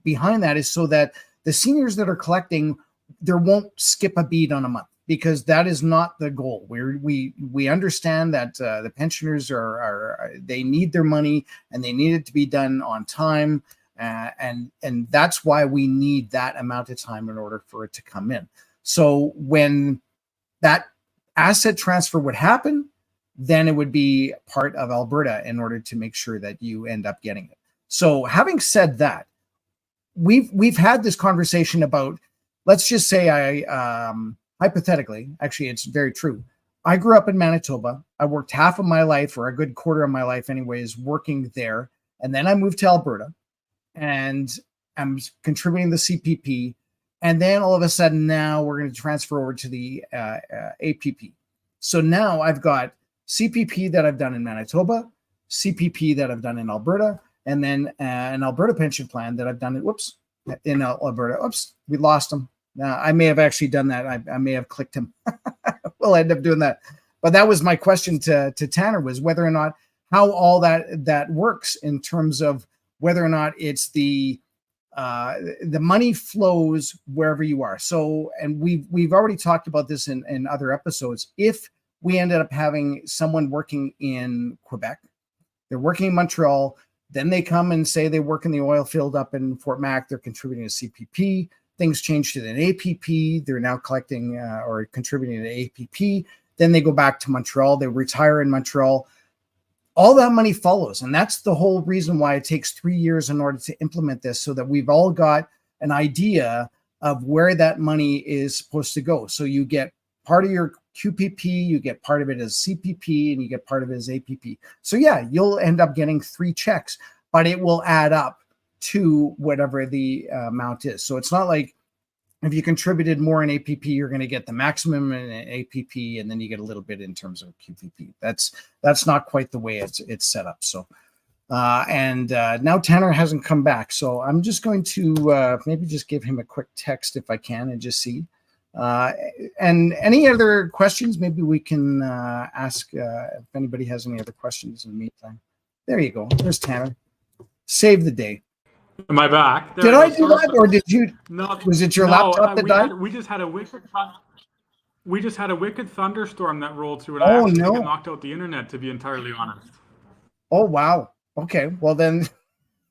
behind that is so that the seniors that are collecting, there won't skip a beat on a month, because that is not the goal. We understand that the pensioners they need their money and they need it to be done on time. And that's why we need that amount of time in order for it to come in. So when that asset transfer would happen, then it would be part of Alberta in order to make sure that you end up getting it. So having said that, we've had this conversation about, let's just say hypothetically, actually, it's very true. I grew up in Manitoba. I worked half of my life, or a good quarter of my life anyways, working there. And then I moved to Alberta and I'm contributing the CPP. And then all of a sudden now we're going to transfer over to the APP. So now I've got CPP that I've done in Manitoba, CPP that I've done in Alberta, and then an Alberta pension plan that I've done in Alberta. Oops, we lost him. I may have actually done that. I may have clicked him. We'll end up doing that. But that was my question to Tanner, was whether or not how all that works in terms of whether or not it's the money flows wherever you are. So, and we've already talked about this in other episodes. If we ended up having someone working in Quebec, they're working in Montreal, then they come and say they work in the oil field up in Fort Mac, they're contributing to CPP. Things change to an APP. They're now collecting or contributing to APP. Then they go back to Montreal. They retire in Montreal. All that money follows. And that's the whole reason why it takes 3 years in order to implement this, so that we've all got an idea of where that money is supposed to go. So you get part of your QPP, you get part of it as CPP, and you get part of it as APP. So yeah, you'll end up getting 3 checks, but it will add up to whatever the amount is. So it's not like if you contributed more in APP, you're going to get the maximum in APP, and then you get a little bit in terms of QPP. That's not quite the way it's set up. So now Tanner hasn't come back, so I'm just going to maybe just give him a quick text if I can and just see. And any other questions, maybe we can ask if anybody has any other questions in the meantime. There you go. There's Tanner. Save the day. Am I back? Did I do that, or did you? No. Was it your laptop that died? We just had a wicked thunderstorm that rolled through, and I actually think it knocked out the internet, to be entirely honest. Oh wow. Okay. Well then,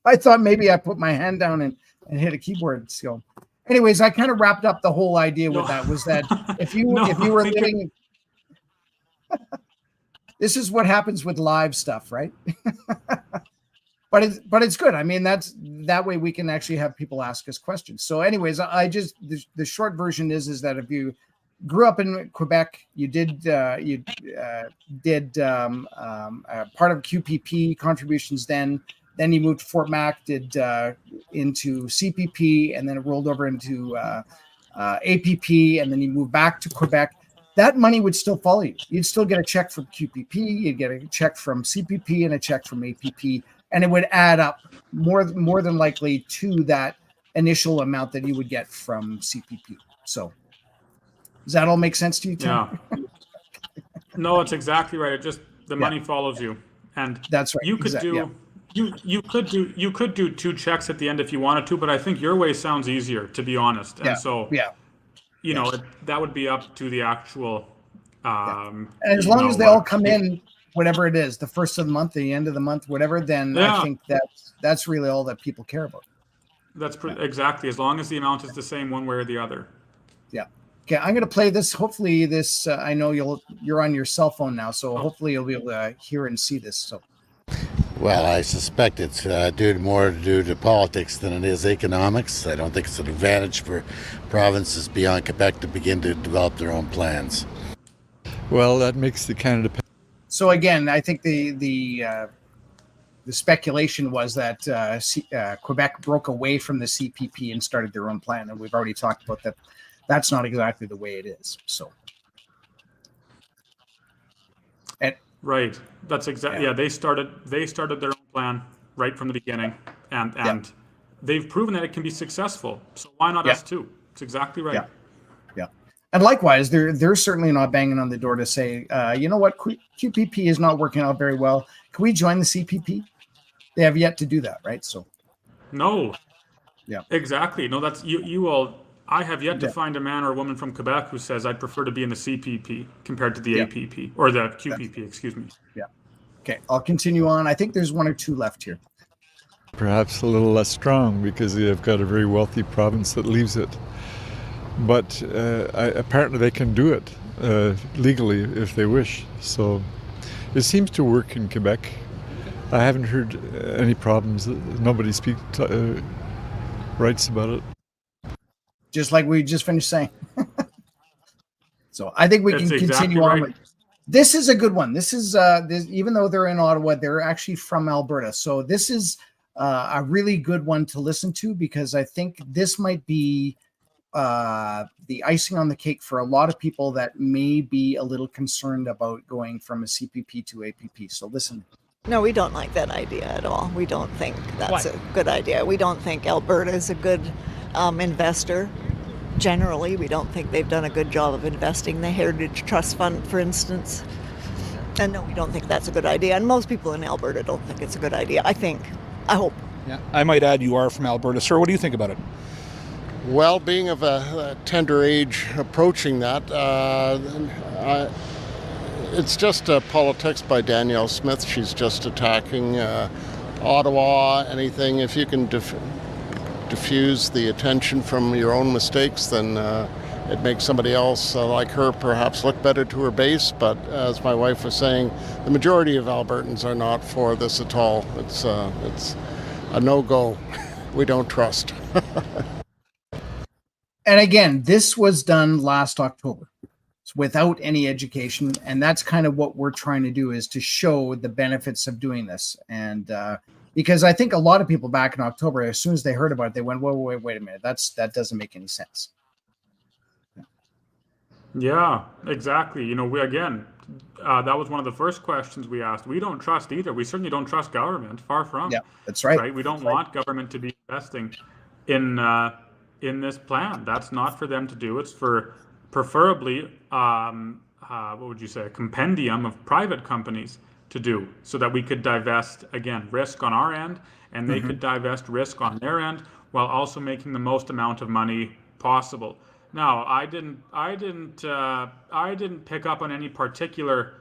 I thought maybe I put my hand down and hit a keyboard. So, anyways, I kind of wrapped up the whole idea with that. Was that if you were living, this is what happens with live stuff, right? But it's good. I mean, that's that way we can actually have people ask us questions. So anyways, the short version is that if you grew up in Quebec, you did part of QPP contributions, then you moved to Fort Mac, did into CPP, and then it rolled over into APP, and then you moved back to Quebec. That money would still follow you. You'd still get a check from QPP, you'd get a check from CPP, and a check from APP, and it would add up more than likely to that initial amount that you would get from CPP. So does that all make sense to you, Tim? Yeah. No, it's exactly right. It just the money follows you, and that's right. You could you could do 2 checks at the end if you wanted to, but I think your way sounds easier, to be honest. And so you know, that would be up to the actual. And as long as they all come in, whatever it is, the first of the month, the end of the month, whatever, then I think that's really all that people care about. That's exactly, as long as the amount is the same one way or the other. Yeah. Okay, I'm going to play this. Hopefully this, I know you're on your cell phone now, so hopefully you'll be able to hear and see this. So. Well, I suspect it's more due to politics than it is economics. I don't think it's an advantage for provinces beyond Quebec to begin to develop their own plans. Well, that makes the Canada. So again, I think the speculation was that Quebec broke away from the CPP and started their own plan, and we've already talked about that. That's not exactly the way it is. So. Right. That's exactly. Yeah, they started their own plan right from the beginning, and they've proven that it can be successful. So why not us too? It's exactly right. Yeah. And likewise, they're certainly not banging on the door to say, you know what, QPP is not working out very well. Can we join the CPP? They have yet to do that, right? So. No. Yeah. Exactly. No, that's you all. I have yet to find a man or a woman from Quebec who says I'd prefer to be in the CPP compared to the APP or the QPP, excuse me. Yeah. Okay, I'll continue on. I think there's 1 or 2 left here. Perhaps a little less strong because they've got a very wealthy province that leaves it. But apparently they can do it legally if they wish. So it seems to work in Quebec. I haven't heard any problems. Nobody writes about it. Just like we just finished saying. So I think we can continue on. Right. This is a good one. This is even though they're in Ottawa, they're actually from Alberta. So this is a really good one to listen to, because I think this might be the icing on the cake for a lot of people that may be a little concerned about going from a CPP to APP. So listen. No, we don't like that idea at all. We don't think that's a good idea. We don't think Alberta is a good investor. Generally, we don't think they've done a good job of investing. The Heritage Trust Fund, for instance. And no, we don't think that's a good idea. And most people in Alberta don't think it's a good idea, I think. I hope. Yeah. I might add, you are from Alberta. Sir, what do you think about it? Well, being of a tender age approaching that, it's just politics by Danielle Smith. She's just attacking Ottawa, anything. If you can diffuse the attention from your own mistakes, then it makes somebody else like her perhaps look better to her base. But as my wife was saying, the majority of Albertans are not for this at all. It's a no-go. We don't trust. And again, this was done last October. It's without any education, and that's kind of what we're trying to do, is to show the benefits of doing this. And because I think a lot of people back in October, as soon as they heard about it, they went, wait a minute, that doesn't make any sense. Yeah, exactly. You know, that was one of the first questions we asked. We don't trust either. We certainly don't trust government. Far from. Yeah, that's right. Right. We don't want government to be investing in this plan. That's not for them to do. It's for preferably, what would you say, a compendium of private companies to do, so that we could divest, again, risk on our end, and they could divest risk on their end, while also making the most amount of money possible. Now, I didn't pick up on any particular.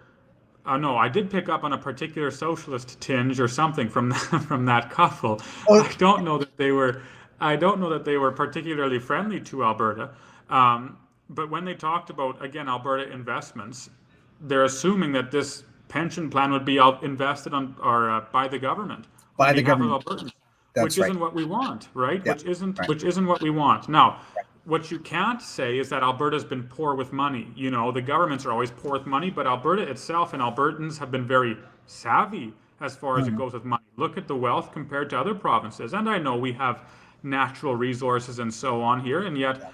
No, I did pick up on a particular socialist tinge or something from that couple. Oh. I don't know that they were particularly friendly to Alberta. But when they talked about, again, Alberta investments, they're assuming that this pension plan would be invested on or by the government. By the government. which isn't what we want, right? Which isn't what we want. Now, what you can't say is that Alberta's been poor with money. You know, the governments are always poor with money, but Alberta itself and Albertans have been very savvy as far as it goes with money. Look at the wealth compared to other provinces. And I know we have natural resources and so on here, and yet,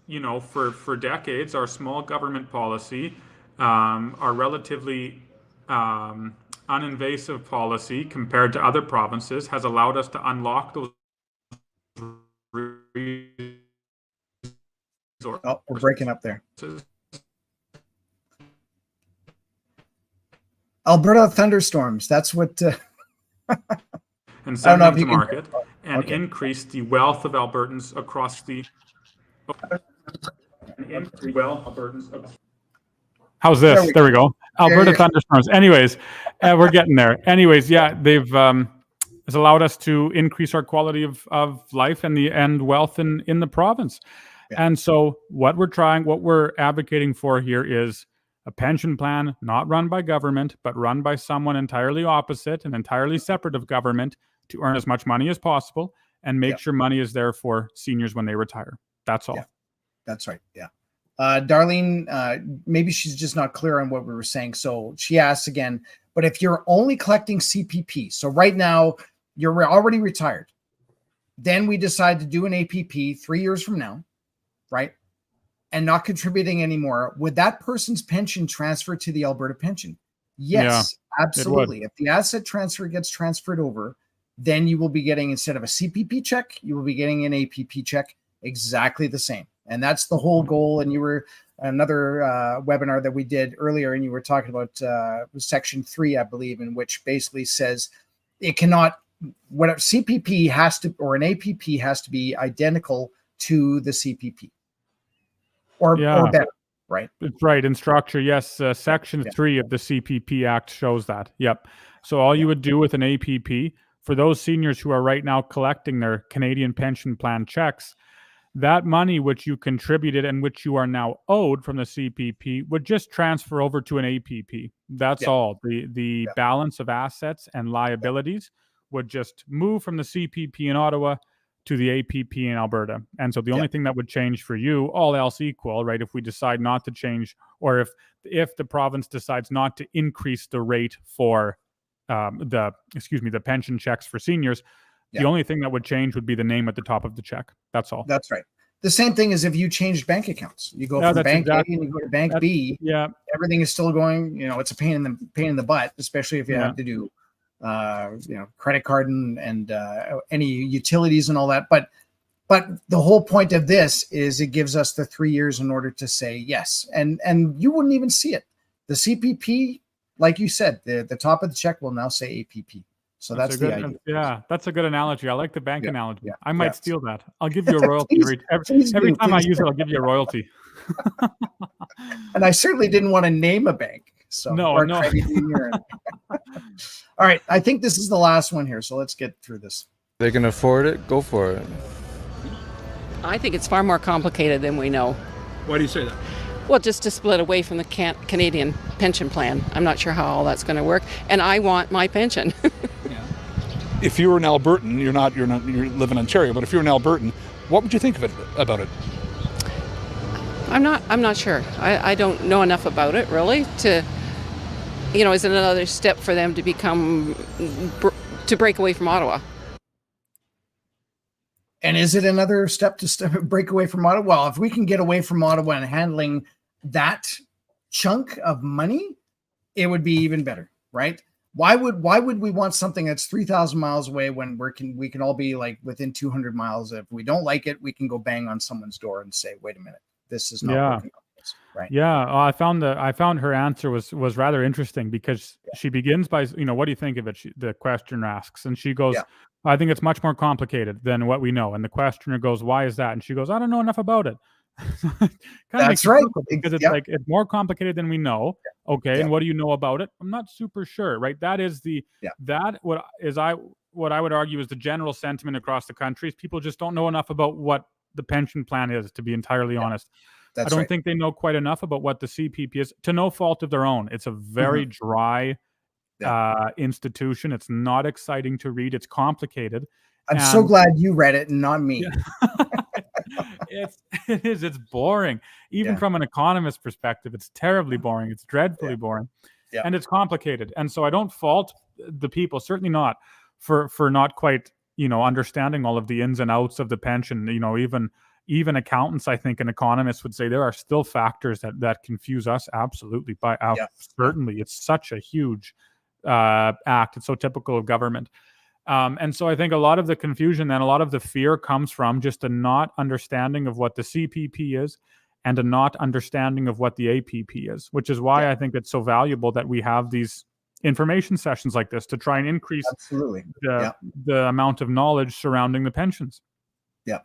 you know, for decades, our small government policy, our relatively uninvasive policy compared to other provinces has allowed us to unlock those resources. Oh, we're breaking up there. Alberta thunderstorms. That's what. And send them to market and increase the wealth of Albertans across the. How's this? There we go. Alberta thunderstorms. Anyways, we're getting there. Anyways, yeah, they've has allowed us to increase our quality of life and wealth in the province. And so what we're advocating for here is a pension plan not run by government, but run by someone entirely opposite and entirely separate of government to earn as much money as possible and make sure money is there for seniors when they retire. That's all. Yeah. That's right. Yeah. Darlene, maybe she's just not clear on what we were saying. So she asks again, but if you're only collecting CPP, so right now you're already retired, then we decide to do an APP 3 years from now, right? And not contributing anymore, would that person's pension transfer to the Alberta pension? Yes, absolutely. If the asset transfer gets transferred over, then you will be getting, instead of a CPP check, you will be getting an APP check exactly the same. And that's the whole goal. And you were another webinar that we did earlier, and you were talking about Section 3, I believe, in which basically says it cannot, whatever CPP has to, or an APP has to be identical to the CPP. Or better, right? It's right. In structure, yes. Section 3 of the CPP Act shows that. Yep. So all you would do with an APP, for those seniors who are right now collecting their Canadian Pension Plan checks, that money which you contributed and which you are now owed from the CPP would just transfer over to an APP. That's all. The balance of assets and liabilities would just move from the CPP in Ottawa to the APP in Alberta. And so the only thing that would change for you, all else equal, right, if we decide not to change, or if the province decides not to increase the rate for the pension checks for seniors, the only thing that would change would be the name at the top of the check. That's all. That's right. The same thing as if you changed bank accounts. You go from bank A and you go to bank B. Yeah. Everything is still going, you know, it's a pain in the butt, especially if you have to do credit card and any utilities and all that. But the whole point of this is it gives us the 3 years in order to say yes. And you wouldn't even see it. The CPP, like you said, the top of the check will now say APP. So that's the idea. Yeah, that's a good analogy. I like the bank analogy. I might steal that. I'll give you a royalty. Every time I use it, I'll give you a royalty. And I certainly didn't want to name a bank. So no. All right, I think this is the last one here, so let's get through this. They can afford it, go for it. I think it's far more complicated than we know. Why do you say that? Well, just to split away from the Canadian Pension Plan. I'm not sure how all that's going to work, and I want my pension. If you were an Albertan, you live in Ontario, but if you're an Albertan, what would you think about it? I'm not sure. I don't know enough about it really to, is it another step for them to to break away from Ottawa? And is it another step to break away from Ottawa? Well, if we can get away from Ottawa and handling that chunk of money, it would be even better, right? Why would we want something that's 3,000 miles away when we can all be like within 200 miles? If we don't like it, we can go bang on someone's door and say, "Wait a minute, this is not working." Right? Yeah, I found her answer was rather interesting because she begins by, what do you think of it? The questioner asks, and she goes, "I think it's much more complicated than what we know." And the questioner goes, "Why is that?" And she goes, "I don't know enough about it." That's right. Because it's like it's more complicated than we know. Okay, and what do you know about it? I'm not super sure. Right? That is what I would argue is the general sentiment across the country is people just don't know enough about what the pension plan is. To be entirely honest, I don't think they know quite enough about what the CPP is. To no fault of their own, it's a very dry institution. It's not exciting to read. It's complicated. I'm so glad you read it and not me. It's boring. Even from an economist perspective, it's terribly boring. It's dreadfully boring. Yeah. And it's complicated. And so I don't fault the people, certainly not, for not quite, understanding all of the ins and outs of the pension. Even accountants, I think, and economists would say there are still factors that confuse us. Absolutely. Certainly. It's such a huge act. It's so typical of government. And so I think a lot of the confusion and a lot of the fear comes from just a not understanding of what the CPP is and a not understanding of what the APP is, which is why I think it's so valuable that we have these information sessions like this to try and increase the amount of knowledge surrounding the pensions. Yeah.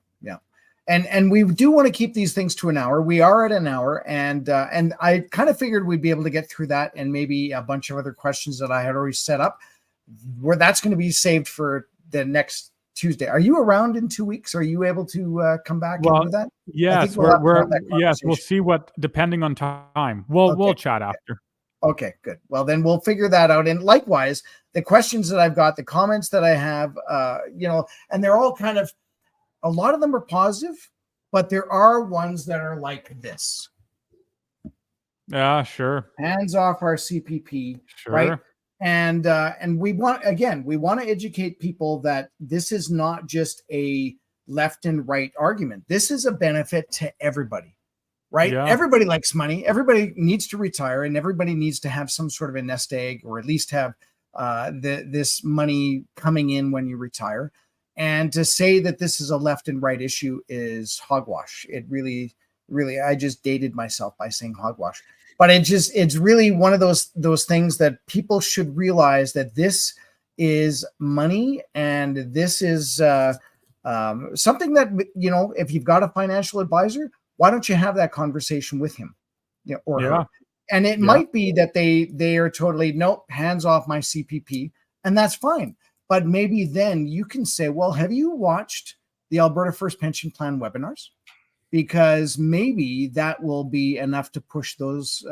And we do want to keep these things to an hour. We are at an hour, and I kind of figured we'd be able to get through that and maybe a bunch of other questions that I had already set up, where that's going to be saved for the next Tuesday. Are you around in 2 weeks? Are you able to come back and do that? Yes, we'll see what, depending on time. We'll chat after. Okay, good. Well, then we'll figure that out. And likewise, the questions that I've got, the comments that I have, and they're all kind of, a lot of them are positive, but there are ones that are like this. Yeah, sure. Hands off our CPP, sure. Right? And we want to educate people that this is not just a left and right argument. This is a benefit to everybody, right? Yeah. Everybody likes money. Everybody needs to retire, and everybody needs to have some sort of a nest egg, or at least have this money coming in when you retire. And to say that this is a left and right issue is hogwash. It really, I just dated myself by saying hogwash. But it's really one of those things that people should realize, that this is money, and this is something that, if you've got a financial advisor, why don't you have that conversation with him or her? And it might be that they are totally, nope, hands off my CPP, and that's fine. But maybe then you can say, well, have you watched the Alberta First Pension Plan webinars? Because maybe that will be enough to push those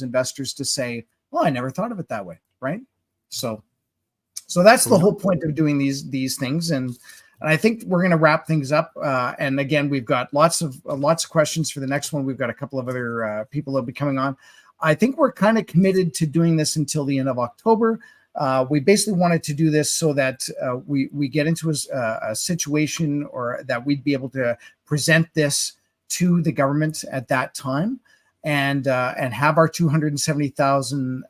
investors to say, well, I never thought of it that way, right? So that's the whole point of doing these things. And I think we're going to wrap things up. And again, we've got lots of questions for the next one. We've got a couple of other people that will be coming on. I think we're kind of committed to doing this until the end of October. We basically wanted to do this so that we get into a situation, or that we'd be able to present this to the government at that time, and have our 270,000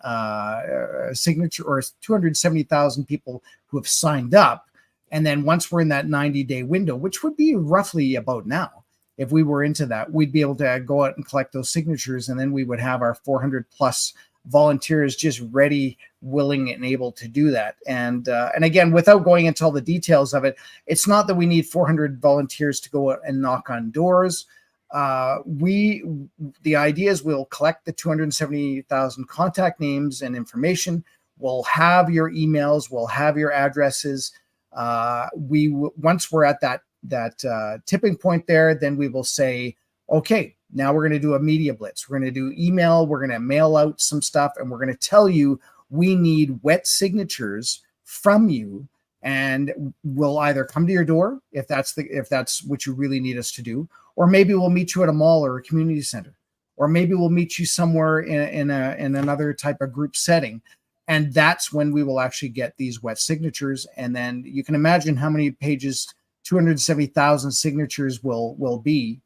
signature, or 270,000 people who have signed up. And then once we're in that 90-day window, which would be roughly about now, if we were into that, we'd be able to go out and collect those signatures, and then we would have our 400 plus volunteers just ready, willing, and able to do that. And again, without going into all the details of it, it's not that we need 400 volunteers to go out and knock on doors. The idea is we'll collect the 270,000 contact names and information. We'll have your emails, we'll have your addresses. Once we're at that tipping point there, then we will say, okay, now we're going to do a media blitz. We're going to do email. We're going to mail out some stuff, and we're going to tell you we need wet signatures from you, and we'll either come to your door if that's what you really need us to do, or maybe we'll meet you at a mall or a community center, or maybe we'll meet you somewhere in another type of group setting, and that's when we will actually get these wet signatures. And then you can imagine how many pages 270,000 signatures will be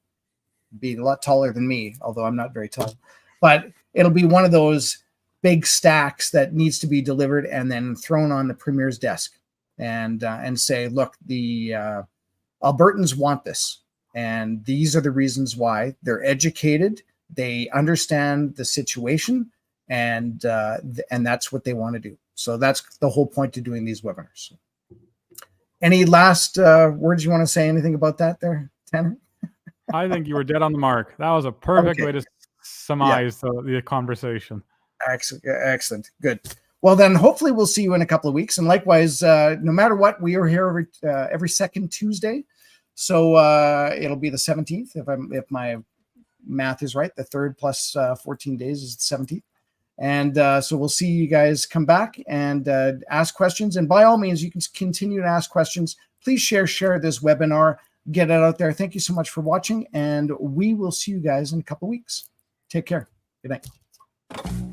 a lot taller than me, although I'm not very tall, but it'll be one of those big stacks that needs to be delivered and then thrown on the Premier's desk, and say, look, the Albertans want this, and these are the reasons why. They're educated, they understand the situation, and that's what they want to do. So that's the whole point to doing these webinars. Any last words you want to say? Anything about that there, Tanner? I think you were dead on the mark. That was a perfect way to surmise the conversation. Excellent. Good. Well, then hopefully we'll see you in a couple of weeks. And likewise, no matter what, we are here every second Tuesday. So it'll be the 17th, if my math is right. The third plus 14 days is the 17th. And so we'll see you guys come back and ask questions. And by all means, you can continue to ask questions. Please share this webinar, get it out there. Thank you so much for watching, and we will see you guys in a couple weeks. Take care. Good night.